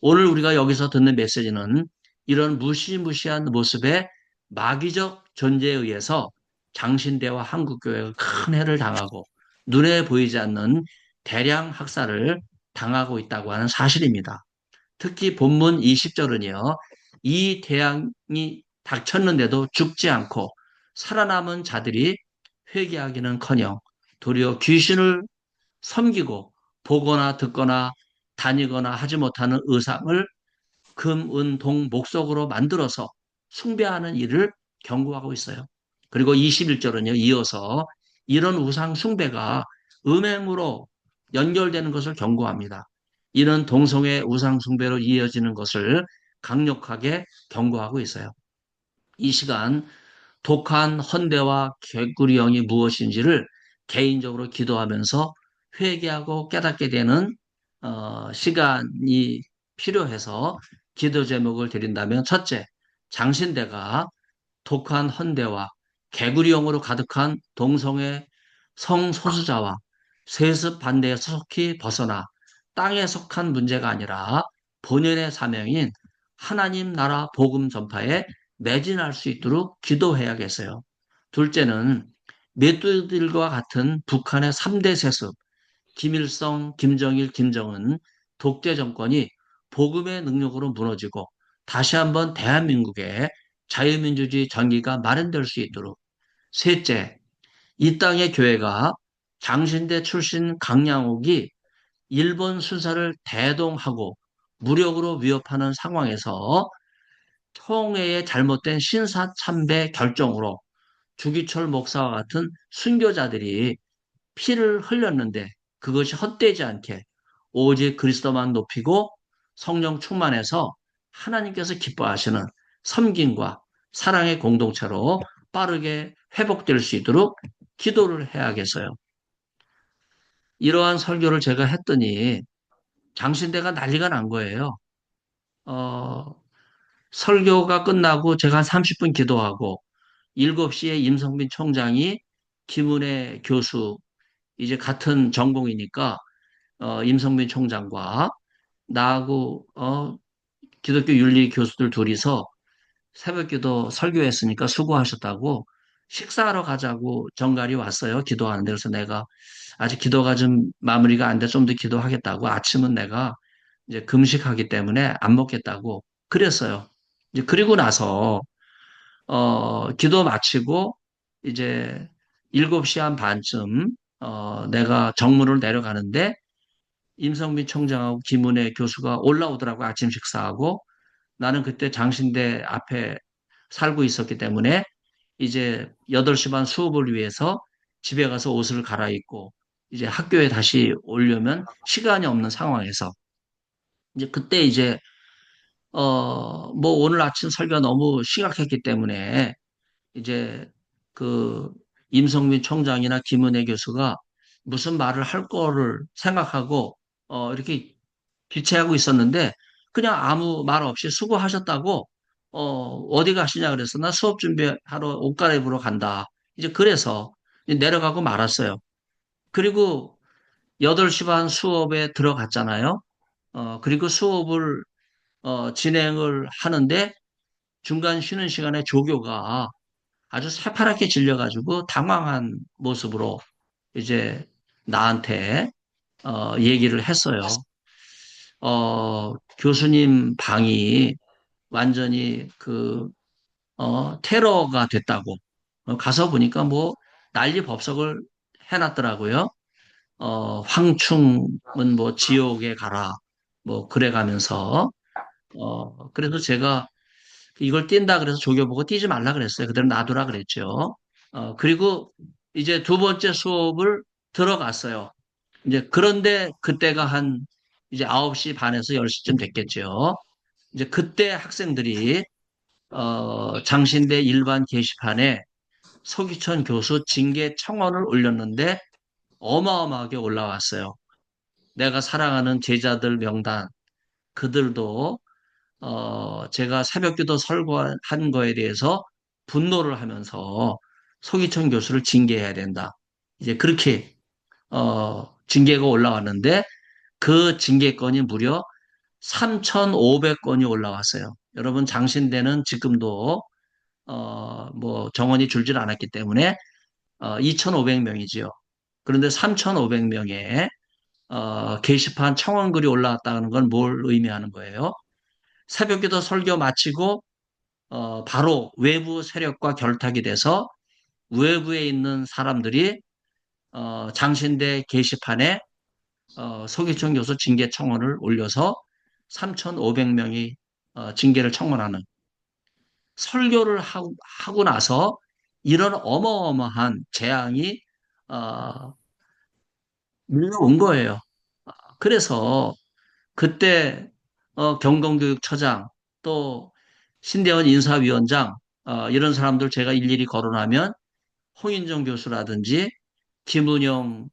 오늘 우리가 여기서 듣는 메시지는 이런 무시무시한 모습의 마귀적 존재에 의해서 장신대와 한국교회가 큰 해를 당하고 눈에 보이지 않는 대량 학살을 당하고 있다고 하는 사실입니다. 특히 본문 20절은요, 이 대항이 닥쳤는데도 죽지 않고 살아남은 자들이 회개하기는커녕 도리어 귀신을 섬기고 보거나 듣거나 다니거나 하지 못하는 의상을 금, 은, 동, 목석으로 만들어서 숭배하는 일을 경고하고 있어요. 그리고 21절은요, 이어서 이런 우상 숭배가 음행으로 연결되는 것을 경고합니다. 이는 동성애 우상 숭배로 이어지는 것을 강력하게 경고하고 있어요. 이 시간 독한 헌대와 개구리형이 무엇인지를 개인적으로 기도하면서 회개하고 깨닫게 되는 시간이 필요해서 기도 제목을 드린다면 첫째, 장신대가 독한 헌대와 개구리형으로 가득한 동성애 성소수자와 세습 반대에서 속히 벗어나 땅에 속한 문제가 아니라 본연의 사명인 하나님 나라 복음 전파에 매진할 수 있도록 기도해야겠어요. 둘째는 메뚜기들과 같은 북한의 3대 세습, 김일성, 김정일, 김정은 독재 정권이 복음의 능력으로 무너지고 다시 한번 대한민국의 자유민주주의 전기가 마련될 수 있도록. 셋째, 이 땅의 교회가 장신대 출신 강양옥이 일본 순사를 대동하고 무력으로 위협하는 상황에서 총회의 잘못된 신사참배 결정으로 주기철 목사와 같은 순교자들이 피를 흘렸는데 그것이 헛되지 않게 오직 그리스도만 높이고 성령 충만해서 하나님께서 기뻐하시는 섬김과 사랑의 공동체로 빠르게 회복될 수 있도록 기도를 해야겠어요. 이러한 설교를 제가 했더니 장신대가 난리가 난 거예요. 어, 설교가 끝나고 제가 한 30분 기도하고 7시에 임성빈 총장이 김은혜 교수 이제 같은 전공이니까 임성빈 총장과 나하고 기독교 윤리 교수들 둘이서 새벽기도 설교했으니까 수고하셨다고 식사하러 가자고 정갈이 왔어요. 기도하는데 그래서 내가 아직 기도가 좀 마무리가 안 돼 좀 더 기도하겠다고 아침은 내가 이제 금식하기 때문에 안 먹겠다고 그랬어요. 이제 그리고 나서 기도 마치고 이제 7시 한 반쯤 내가 정문을 내려가는데 임성빈 총장하고 김은혜 교수가 올라오더라고 아침 식사하고 나는 그때 장신대 앞에 살고 있었기 때문에 이제 8시 반 수업을 위해서 집에 가서 옷을 갈아입고 이제 학교에 다시 오려면 시간이 없는 상황에서 이제 그때 이제 뭐 오늘 아침 설교가 너무 심각했기 때문에 이제 그 임성민 총장이나 김은혜 교수가 무슨 말을 할 거를 생각하고 이렇게 기체하고 있었는데 그냥 아무 말 없이 수고하셨다고 어디 가시냐 그래서 나 수업 준비하러 옷 갈아입으러 간다. 이제 그래서 이제 내려가고 말았어요. 그리고 8시 반 수업에 들어갔잖아요. 그리고 수업을 진행을 하는데 중간 쉬는 시간에 조교가 아주 새파랗게 질려가지고 당황한 모습으로 이제 나한테 얘기를 했어요. 교수님 방이 완전히 테러가 됐다고. 가서 보니까 뭐 난리 법석을 해놨더라고요. 황충은 뭐 지옥에 가라. 뭐 그래가면서 그래서 제가 이걸 뛴다 그래서 조교보고 뛰지 말라 그랬어요. 그대로 놔두라 그랬죠. 그리고 이제 두 번째 수업을 들어갔어요. 이제 그런데 그때가 한 이제 9시 반에서 10시쯤 됐겠죠. 이제 그때 학생들이 장신대 일반 게시판에 서기천 교수 징계 청원을 올렸는데 어마어마하게 올라왔어요. 내가 사랑하는 제자들 명단 그들도 제가 새벽기도 설교한 거에 대해서 분노를 하면서 소기천 교수를 징계해야 된다. 이제 그렇게 징계가 올라왔는데 그 징계건이 무려 3,500건이 올라왔어요. 여러분 장신대는 지금도 뭐 정원이 줄질 않았기 때문에 2,500명이지요. 그런데 3,500명의 게시판 청원글이 올라왔다는 건 뭘 의미하는 거예요? 새벽기도 설교 마치고 바로 외부 세력과 결탁이 돼서 외부에 있는 사람들이 장신대 게시판에 서기청 교수 징계 청원을 올려서 3,500명이 징계를 청원하는 설교를 하고 나서 이런 어마어마한 재앙이 어, 밀려온 거예요. 그래서 그때 경동교육처장 또 신대원 인사위원장 이런 사람들 제가 일일이 거론하면 홍인정 교수라든지 김은영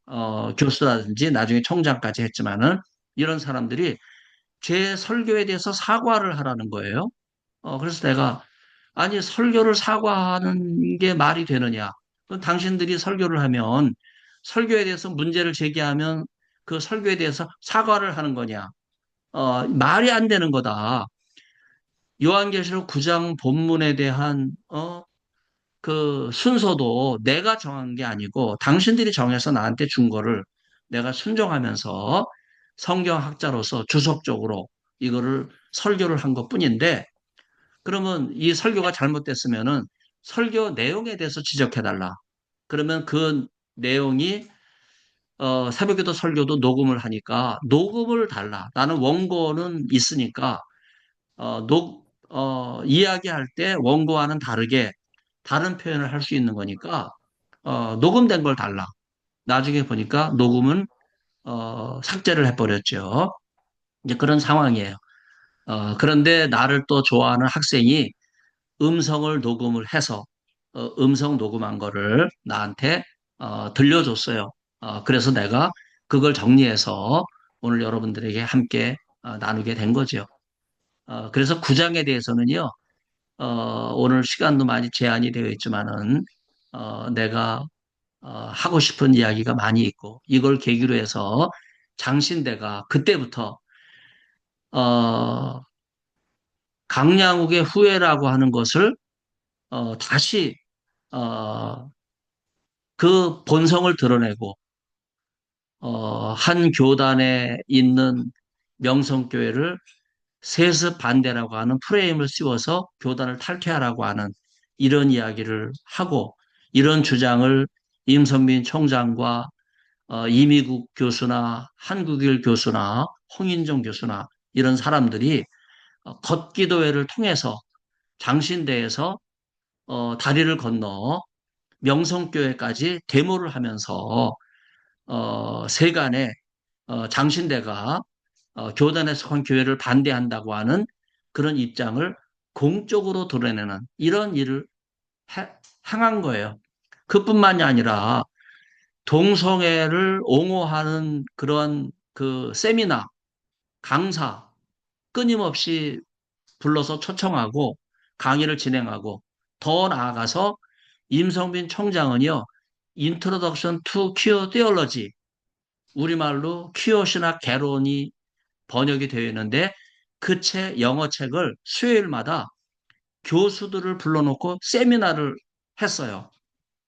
교수라든지 나중에 총장까지 했지만은 이런 사람들이 제 설교에 대해서 사과를 하라는 거예요. 그래서 내가 아니 설교를 사과하는 게 말이 되느냐? 그럼 당신들이 설교를 하면 설교에 대해서 문제를 제기하면 그 설교에 대해서 사과를 하는 거냐? 말이 안 되는 거다. 요한계시록 9장 본문에 대한 그 순서도 내가 정한 게 아니고 당신들이 정해서 나한테 준 거를 내가 순종하면서 성경학자로서 주석적으로 이거를 설교를 한 것뿐인데 그러면 이 설교가 잘못됐으면은 설교 내용에 대해서 지적해달라. 그러면 그 내용이 새벽기도 설교도 녹음을 하니까 녹음을 달라. 나는 원고는 있으니까 이야기할 때 원고와는 다르게 다른 표현을 할 수 있는 거니까 녹음된 걸 달라. 나중에 보니까 녹음은 삭제를 해버렸죠. 이제 그런 상황이에요. 그런데 나를 또 좋아하는 학생이 음성을 녹음을 해서 음성 녹음한 거를 나한테 들려줬어요. 그래서 내가 그걸 정리해서 오늘 여러분들에게 함께 나누게 된 거죠. 그래서 구장에 대해서는요, 오늘 시간도 많이 제한이 되어 있지만은 내가 하고 싶은 이야기가 많이 있고 이걸 계기로 해서 장신대가 그때부터 어, 강양욱의 후예라고 하는 것을 다시 어, 그 본성을 드러내고 한 교단에 있는 명성교회를 세습 반대라고 하는 프레임을 씌워서 교단을 탈퇴하라고 하는 이런 이야기를 하고 이런 주장을 임선민 총장과 이미국 교수나 한국일 교수나 홍인종 교수나 이런 사람들이 걷기도회를 통해서 장신대에서 다리를 건너 명성교회까지 데모를 하면서 세간에 장신대가 교단에 속한 교회를 반대한다고 하는 그런 입장을 공적으로 드러내는 이런 일을 행한 거예요. 그뿐만이 아니라 동성애를 옹호하는 그런 그 세미나, 강사 끊임없이 불러서 초청하고 강의를 진행하고 더 나아가서 임성빈 총장은요, Introduction to Queer Theology, 우리말로 퀴어시나 개론이 번역이 되어 있는데 그 영어 책을 수요일마다 교수들을 불러놓고 세미나를 했어요.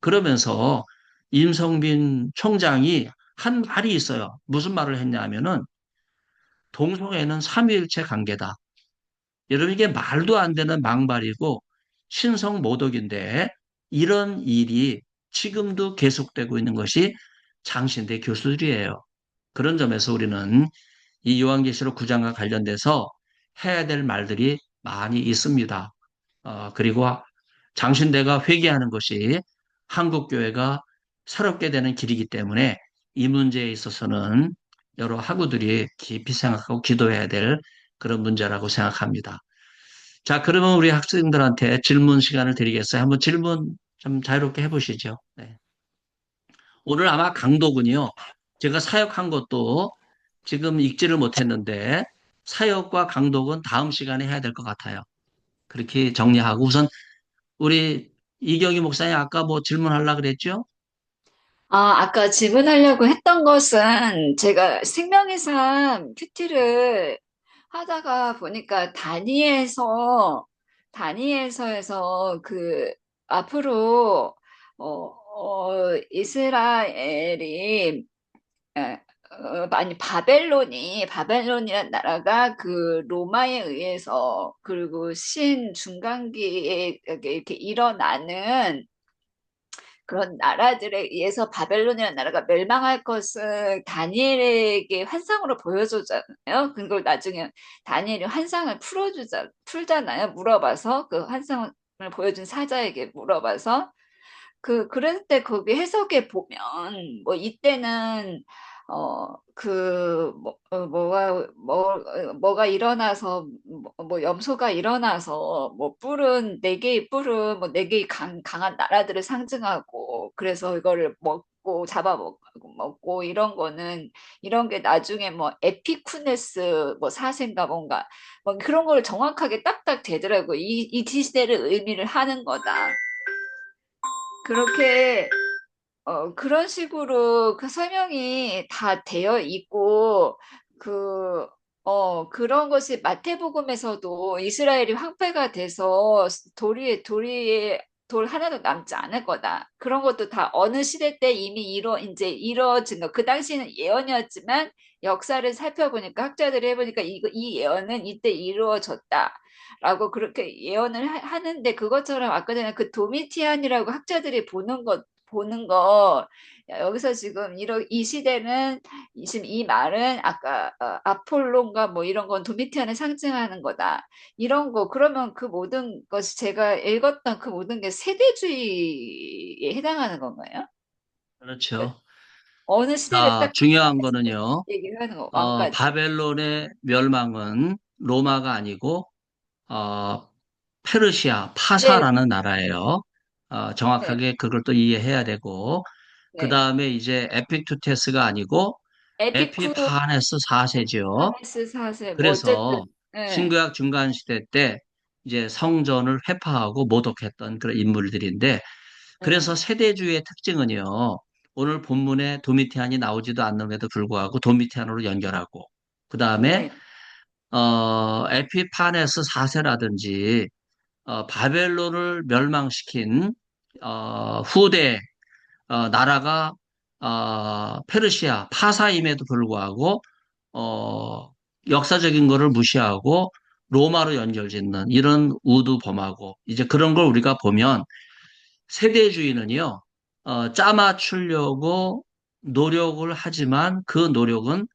그러면서 임성빈 총장이 한 말이 있어요. 무슨 말을 했냐면은 동성애는 삼위일체 관계다. 여러분 이게 말도 안 되는 망발이고 신성모독인데 이런 일이 지금도 계속되고 있는 것이 장신대 교수들이에요. 그런 점에서 우리는 이 요한계시록 9장과 관련돼서 해야 될 말들이 많이 있습니다. 그리고 장신대가 회개하는 것이 한국교회가 새롭게 되는 길이기 때문에 이 문제에 있어서는 여러 학우들이 깊이 생각하고 기도해야 될 그런 문제라고 생각합니다. 자, 그러면 우리 학생들한테 질문 시간을 드리겠어요. 한번 질문 좀 자유롭게 해보시죠. 네. 오늘 아마 강도군요. 제가 사역한 것도 지금 읽지를 못했는데 사역과 강독은 다음 시간에 해야 될 것 같아요. 그렇게 정리하고 우선 우리 이경희 목사님 아까 뭐 질문하려고 그랬죠? 아까 질문하려고 했던 것은 제가 생명의삼 큐티를 하다가 보니까 다니엘서에서 그 앞으로 이스라엘이 아니 바벨론이라는 나라가 그 로마에 의해서 그리고 신중간기에 이렇게 일어나는 그런 나라들에 의해서 바벨론이라는 나라가 멸망할 것을 다니엘에게 환상으로 보여주잖아요. 그걸 나중에 다니엘이 환상을 풀잖아요. 물어봐서 그 환상을 보여준 사자에게 물어봐서 그럴 때 거기 해석에 보면, 뭐, 이때는, 뭐가 일어나서, 염소가 일어나서, 뭐, 네 개의 뿔은, 뭐, 네 개의 강한 나라들을 상징하고, 그래서 이거를 먹고, 이런 거는, 이런 게 나중에 뭐, 에피쿠네스, 뭐, 사세인가 뭔가, 뭐, 그런 걸 정확하게 딱딱 되더라고. 이 시대를 의미를 하는 거다. 그렇게 그런 식으로 그 설명이 다 되어 있고 그런 것이 마태복음에서도 이스라엘이 황폐가 돼서 돌 하나도 남지 않을 거다. 그런 것도 다 어느 시대 때 이미 이제 이루어진 거. 그 당시에는 예언이었지만 역사를 살펴보니까 학자들이 해보니까 이 예언은 이때 이루어졌다. 라고 그렇게 예언을 하는데 그것처럼 아까 전에 그 도미티안이라고 학자들이 보는 거 여기서 지금 이 시대는 지금 이 말은 아까 아폴론가 뭐 이런 건 도미티안을 상징하는 거다. 이런 거 그러면 그 모든 것이 제가 읽었던 그 모든 게 세대주의에 해당하는 건가요? 그러니까 그렇죠. 어느 시대를 자, 딱 중요한 거는요. 얘기를 하는 거 왕까지. 바벨론의 멸망은 로마가 아니고 어, 페르시아, 네, 파사라는 나라예요. 네, 정확하게 그걸 또 이해해야 되고, 그 네. 다음에 이제 에픽투테스가 아니고 에피파네스 4세죠. 에피쿠파네스 사세 뭐 그래서 어쨌든 네, 신구약 중간 시대 때 이제 성전을 회파하고 모독했던 그런 인물들인데, 그래서 네, 세대주의의 특징은요, 오늘 본문에 도미티안이 나오지도 않는데도 불구하고 도미티안으로 연결하고, 그 다음에 네, 에피파네스 4세라든지 바벨론을 멸망시킨 후대 나라가 페르시아 파사임에도 불구하고 어, 역사적인 거를 무시하고 로마로 연결짓는 이런 우두범하고 이제 그런 걸 우리가 보면 세대주의는요 짜맞추려고 노력을 하지만 그 노력은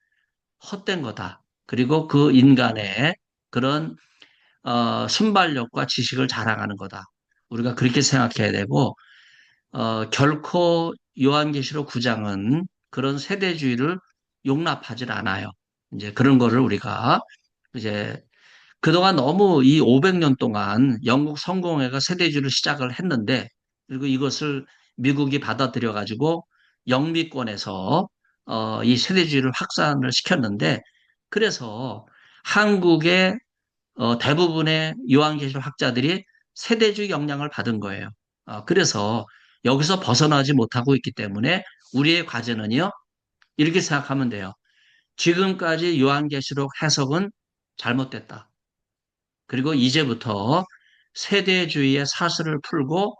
헛된 거다. 그리고 그 인간의 그런 순발력과 지식을 자랑하는 거다. 우리가 그렇게 생각해야 되고, 결코 요한계시록 9장은 그런 세대주의를 용납하지 않아요. 이제 그런 거를 우리가 이제 그동안 너무 이 500년 동안 영국 성공회가 세대주의를 시작을 했는데, 그리고 이것을 미국이 받아들여 가지고 영미권에서 이 세대주의를 확산을 시켰는데, 그래서 한국의 대부분의 요한계시록 학자들이 세대주의 영향을 받은 거예요. 그래서 여기서 벗어나지 못하고 있기 때문에 우리의 과제는요, 이렇게 생각하면 돼요. 지금까지 요한계시록 해석은 잘못됐다. 그리고 이제부터 세대주의의 사슬을 풀고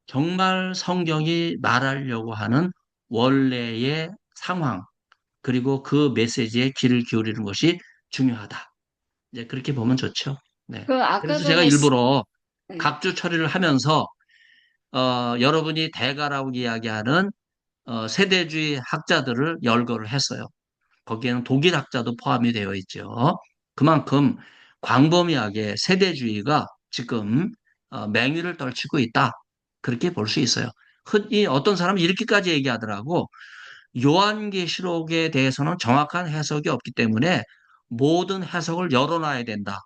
정말 성경이 말하려고 하는 원래의 상황, 그리고 그 메시지에 귀를 기울이는 것이 중요하다. 이제 그렇게 보면 좋죠. 네. 아까 그래서 제가 전에 일부러 네, 각주 처리를 하면서 여러분이 대가라고 이야기하는 세대주의 학자들을 열거를 했어요. 거기에는 독일 학자도 포함이 되어 있죠. 그만큼 광범위하게 세대주의가 지금 맹위를 떨치고 있다. 그렇게 볼 수 있어요. 흔히 어떤 사람은 이렇게까지 얘기하더라고. 요한계시록에 대해서는 정확한 해석이 없기 때문에 모든 해석을 열어놔야 된다.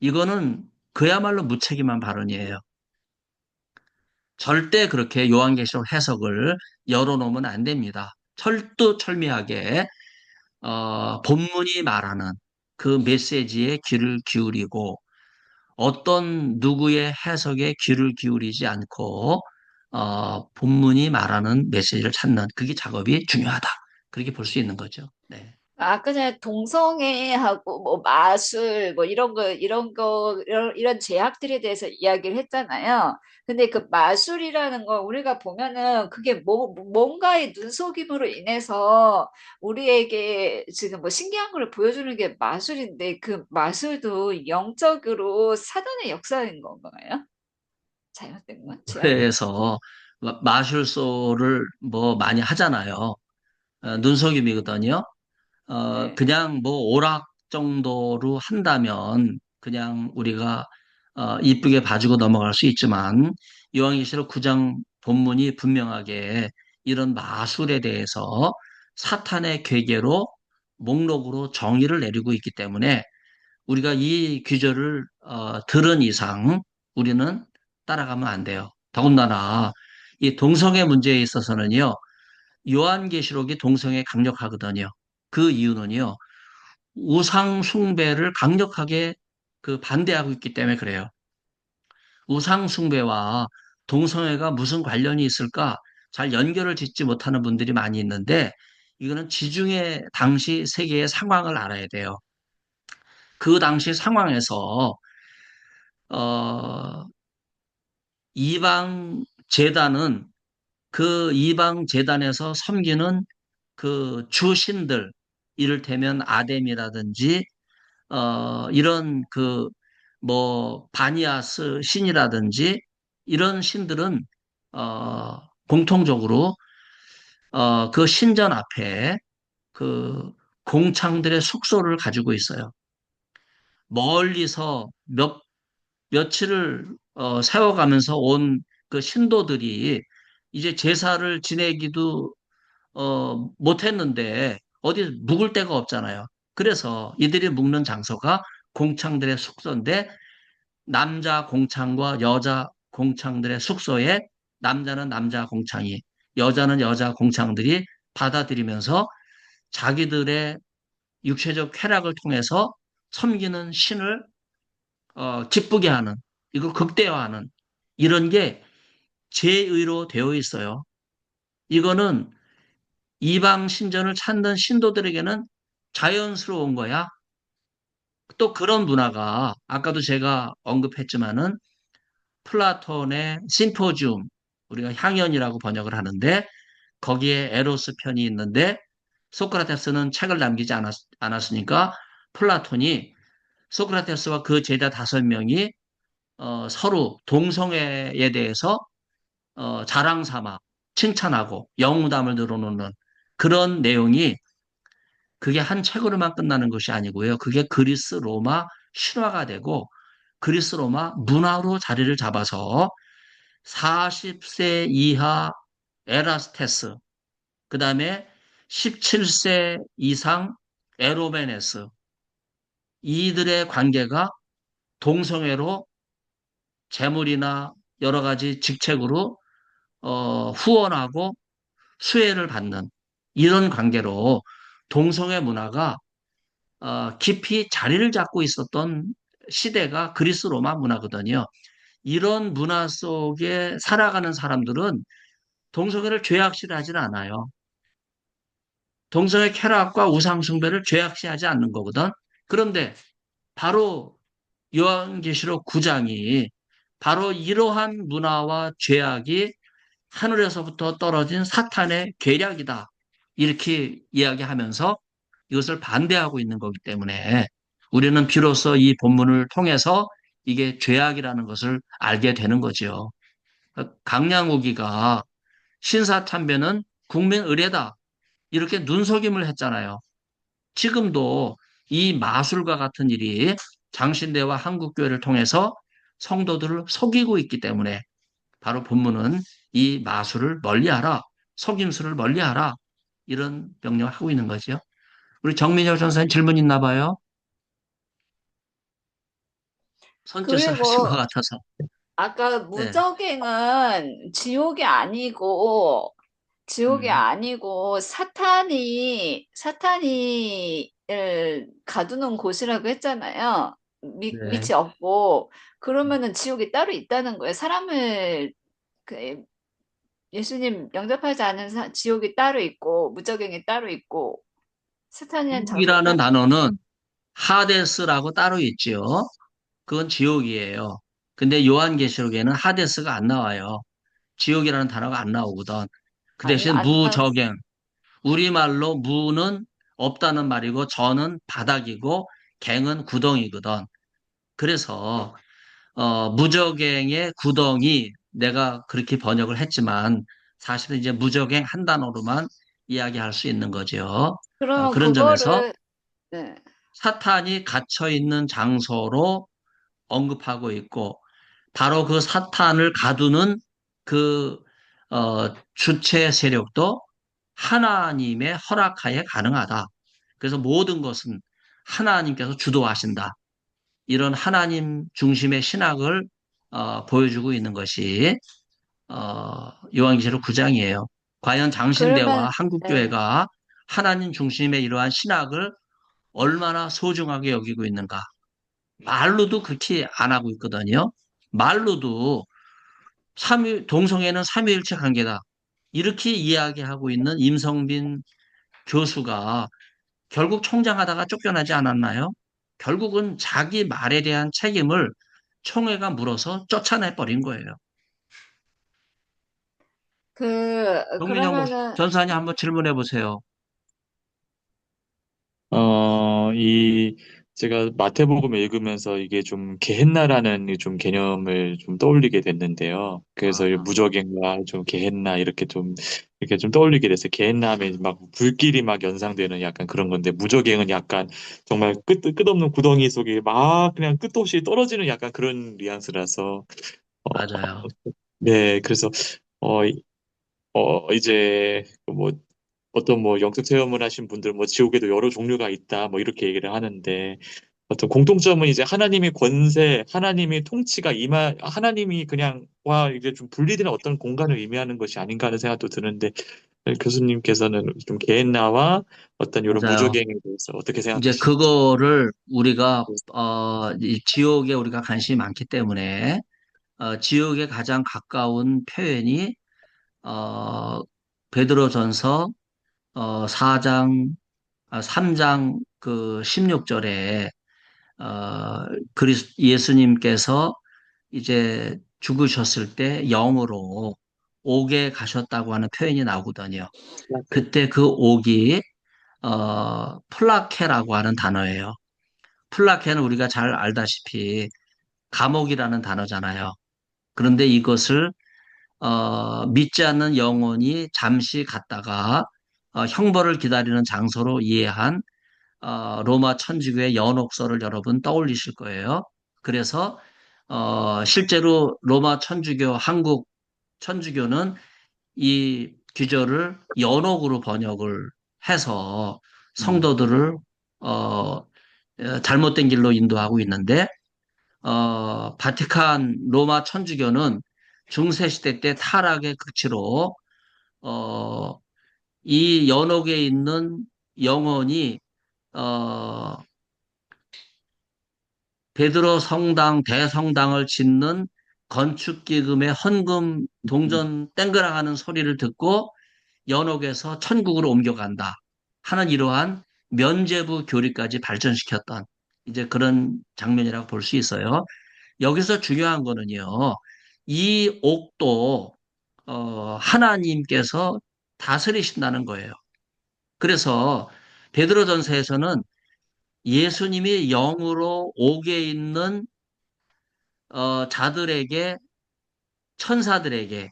이거는 그야말로 무책임한 발언이에요. 절대 그렇게 요한계시록 해석을 열어놓으면 안 됩니다. 철두철미하게 본문이 말하는 그 메시지에 귀를 기울이고 어떤 누구의 해석에 귀를 기울이지 않고 본문이 말하는 메시지를 찾는 그게 작업이 중요하다. 그렇게 볼 수 있는 거죠. 네. 아까 전에 동성애하고 뭐 마술 뭐 이런 제약들에 대해서 이야기를 했잖아요. 근데 그 마술이라는 거 우리가 보면은 그게 뭔가의 눈속임으로 인해서 우리에게 지금 뭐 신기한 걸 보여주는 게 마술인데 그 마술도 영적으로 사단의 역사인 건가요? 잘못된 건 제약인 건? 그래서 마술소를 뭐 많이 하잖아요. 눈속임이거든요. 네. 그냥 뭐 오락 정도로 한다면 그냥 우리가 이쁘게 봐주고 넘어갈 수 있지만 요한계시록 9장 본문이 분명하게 이런 마술에 대해서 사탄의 괴계로 목록으로 정의를 내리고 있기 때문에 우리가 이 규절을 들은 이상 우리는 따라가면 안 돼요. 더군다나 이 동성애 문제에 있어서는요. 요한계시록이 동성애에 강력하거든요. 그 이유는요. 우상 숭배를 강력하게 그 반대하고 있기 때문에 그래요. 우상 숭배와 동성애가 무슨 관련이 있을까? 잘 연결을 짓지 못하는 분들이 많이 있는데 이거는 지중해 당시 세계의 상황을 알아야 돼요. 그 당시 상황에서 어, 이방 제단은 그 이방 제단에서 섬기는 그 주신들 이를테면 아뎀이라든지 이런 그 뭐 바니아스 신이라든지 이런 신들은 공통적으로 그 신전 앞에 그 공창들의 숙소를 가지고 있어요. 멀리서 며칠을 세워가면서 온 그 신도들이 이제 제사를 지내기도 못했는데 어디 묵을 데가 없잖아요. 그래서 이들이 묵는 장소가 공창들의 숙소인데 남자 공창과 여자 공창들의 숙소에 남자는 남자 공창이 여자는 여자 공창들이 받아들이면서 자기들의 육체적 쾌락을 통해서 섬기는 신을 기쁘게 하는 이걸 극대화하는 이런 게 제의로 되어 있어요. 이거는 이방 신전을 찾는 신도들에게는 자연스러운 거야. 또 그런 문화가 아까도 제가 언급했지만은 플라톤의 심포지움 우리가 향연이라고 번역을 하는데 거기에 에로스 편이 있는데 소크라테스는 책을 남기지 않았으니까 플라톤이 소크라테스와 그 제자 5명이 서로 동성애에 대해서 자랑 삼아 칭찬하고 영웅담을 늘어놓는 그런 내용이 그게 한 책으로만 끝나는 것이 아니고요. 그게 그리스 로마 신화가 되고 그리스 로마 문화로 자리를 잡아서 40세 이하 에라스테스, 그 다음에 17세 이상 에로메네스, 이들의 관계가 동성애로 재물이나 여러 가지 직책으로 후원하고 수혜를 받는 이런 관계로 동성애 문화가 깊이 자리를 잡고 있었던 시대가 그리스 로마 문화거든요. 이런 문화 속에 살아가는 사람들은 동성애를 죄악시하지는 않아요. 동성애 쾌락과 우상숭배를 죄악시하지 않는 거거든. 그런데 바로 요한계시록 9장이 바로 이러한 문화와 죄악이 하늘에서부터 떨어진 사탄의 계략이다. 이렇게 이야기하면서 이것을 반대하고 있는 거기 때문에 우리는 비로소 이 본문을 통해서 이게 죄악이라는 것을 알게 되는 거죠. 강량우기가 신사참배는 국민 의례다. 이렇게 눈속임을 했잖아요. 지금도 이 마술과 같은 일이 장신대와 한국교회를 통해서 성도들을 속이고 있기 때문에 바로 본문은 이 마술을 멀리하라, 속임수를 멀리하라 이런 명령을 하고 있는 거죠. 우리 정민혁 전사님 질문 있나 봐요. 손짓을 하신 것 그리고 같아서. 아까 네. 무적행은 지옥이 음, 아니고 사탄이 가두는 곳이라고 했잖아요. 네. 밑이 없고 그러면은 지옥이 따로 있다는 거예요. 사람을 그 예수님 영접하지 않은 지옥이 따로 있고 무저갱이 따로 있고 스탄이라는 장소가 지옥이라는 따로. 단어는 하데스라고 따로 있지요. 그건 지옥이에요. 근데 요한계시록에는 하데스가 안 나와요. 지옥이라는 단어가 안 나오거든. 그 아니 대신 안 무저갱. 우리말로 무는 없다는 말이고 저는 바닥이고 갱은 구덩이거든. 그래서 무저갱의 구덩이 내가 그렇게 번역을 했지만 사실은 이제 무저갱 한 단어로만 이야기할 수 있는 거죠. 그러면 그런 점에서 그거를 네. 사탄이 갇혀 있는 장소로 언급하고 있고 바로 그 사탄을 가두는 그 주체 세력도 하나님의 허락하에 가능하다. 그래서 모든 것은 하나님께서 주도하신다. 이런 하나님 중심의 신학을 보여주고 있는 것이 요한계시록 9장이에요. 과연 장신대와 그러면 네. 한국교회가 하나님 중심의 이러한 신학을 얼마나 소중하게 여기고 있는가? 말로도 그렇게 안 하고 있거든요. 말로도 동성애는 삼위일체 관계다. 이렇게 이야기하고 있는 임성빈 교수가 결국 총장하다가 쫓겨나지 않았나요? 결국은 자기 말에 대한 책임을 총회가 물어서 쫓아내 버린 거예요. 정민영 그러면은 전사님 한번 질문해 보세요. 이 제가 마태복음 읽으면서 이게 좀 게헨나라는 이좀 개념을 좀 떠올리게 됐는데요. 그래서 이 아, 무적행과 좀 게헨나 이렇게 좀 떠올리게 됐어요. 게헨나 하면 막 불길이 막 연상되는 약간 그런 건데 무적행은 약간 정말 끝없는 구덩이 속에 막 그냥 끝도 없이 떨어지는 약간 그런 뉘앙스라서 맞아요. 네, 그래서 어, 이제 뭐 어떤 뭐 영적 체험을 하신 분들 뭐 지옥에도 여러 종류가 있다 뭐 이렇게 얘기를 하는데 어떤 공통점은 이제 하나님의 권세, 하나님의 통치가 하나님이 그냥 와 이게 좀 분리되는 어떤 공간을 의미하는 것이 아닌가 하는 생각도 드는데 교수님께서는 좀 개인나와 어떤 이런 맞아요. 무적행에 대해서 어떻게 이제 생각하시는지. 그거를 우리가 이 지옥에 우리가 관심이 많기 때문에 지옥에 가장 가까운 표현이 어, 베드로전서 4장 3장 그 16절에 예수님께서 이제 죽으셨을 때 영으로 옥에 가셨다고 하는 표현이 나오거든요. 그때 그 옥이 플라케라고 하는 단어예요. 플라케는 우리가 잘 알다시피 감옥이라는 단어잖아요. 그런데 이것을 믿지 않는 영혼이 잠시 갔다가 형벌을 기다리는 장소로 이해한 로마 천주교의 연옥서를 여러분 떠올리실 거예요. 그래서 실제로 로마 천주교, 한국 천주교는 이 규절을 연옥으로 번역을 해서 성도들을 잘못된 길로 인도하고 있는데 바티칸 로마 천주교는 중세 시대 때 타락의 극치로 어, 이 연옥에 있는 영혼이 어, 베드로 성당, 대성당을 짓는 건축기금의 헌금 동전 땡그랑 하는 소리를 듣고 연옥에서 천국으로 옮겨간다 하는 이러한 면죄부 교리까지 발전시켰던 이제 그런 장면이라고 볼 수 있어요. 여기서 중요한 거는요, 이 옥도 하나님께서 다스리신다는 거예요. 그래서 베드로전서에서는 예수님이 영으로 옥에 있는 자들에게 천사들에게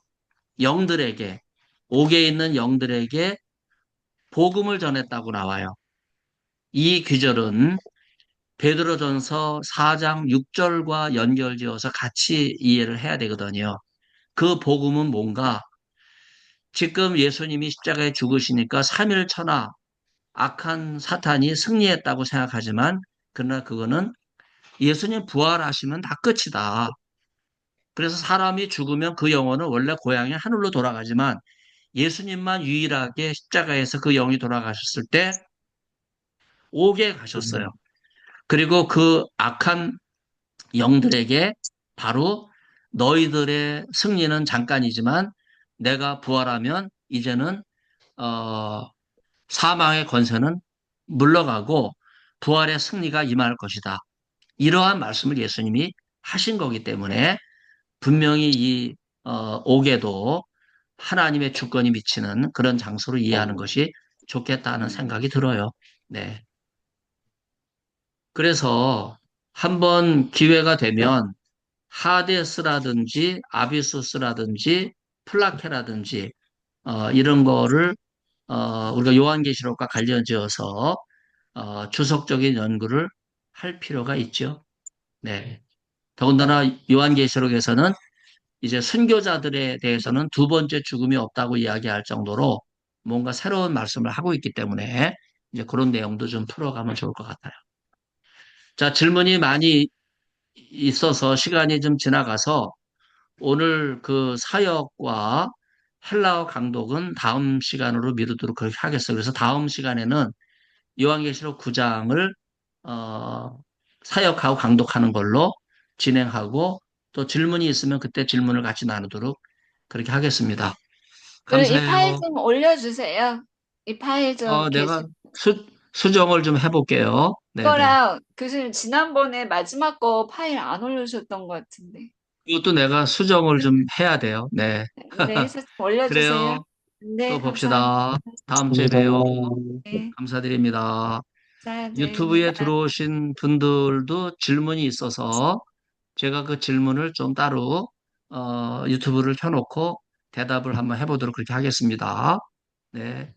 영들에게 옥에 있는 영들에게 복음을 전했다고 나와요. 이 귀절은 베드로전서 4장 6절과 연결지어서 같이 이해를 해야 되거든요. 그 복음은 뭔가 지금 예수님이 십자가에 죽으시니까 3일 천하 악한 사탄이 승리했다고 생각하지만 그러나 그거는 예수님 부활하시면 다 끝이다. 그래서 사람이 죽으면 그 영혼은 원래 고향의 하늘로 돌아가지만 예수님만 유일하게 십자가에서 그 영이 돌아가셨을 때 옥에 가셨어요. 그리고 그 악한 영들에게 바로 너희들의 승리는 잠깐이지만 내가 부활하면 이제는 어, 사망의 권세는 물러가고 부활의 승리가 임할 것이다. 이러한 말씀을 예수님이 하신 거기 때문에 분명히 이 옥에도 하나님의 주권이 미치는 그런 장소로 이해하는 것이 좋겠다는 생각이 들어요. 네. 그래서 한번 기회가 되면 하데스라든지 아비수스라든지 플라케라든지 이런 거를 우리가 요한계시록과 관련지어서 주석적인 연구를 할 필요가 있죠. 네. 더군다나 요한계시록에서는 이제 순교자들에 대해서는 두 번째 죽음이 없다고 이야기할 정도로 뭔가 새로운 말씀을 하고 있기 때문에 이제 그런 내용도 좀 풀어가면 좋을 것 같아요. 자, 질문이 많이 있어서 시간이 좀 지나가서 오늘 그 사역과 헬라어 강독은 다음 시간으로 미루도록 그렇게 하겠어요. 그래서 다음 시간에는 요한계시록 9장을 사역하고 강독하는 걸로 진행하고 또 질문이 있으면 그때 질문을 같이 나누도록 그렇게 하겠습니다. 그리고 이 파일 감사해요. 좀 올려주세요. 이 파일 좀 내가 게시. 수정을 좀 해볼게요. 네네. 거랑 교수님 지난번에 마지막 거 파일 안 올려주셨던 것 같은데. 이것도 내가 수정을 좀 해야 돼요. 네. 네, 해서 좀 올려주세요. 그래요. 네, 또 감사합니다. 봅시다. 다음 주에 감사합니다. 봬요. 네, 감사드립니다. 유튜브에 감사드립니다. 들어오신 분들도 질문이 있어서 제가 그 질문을 좀 따로 유튜브를 켜놓고 대답을 한번 해보도록 그렇게 하겠습니다. 네.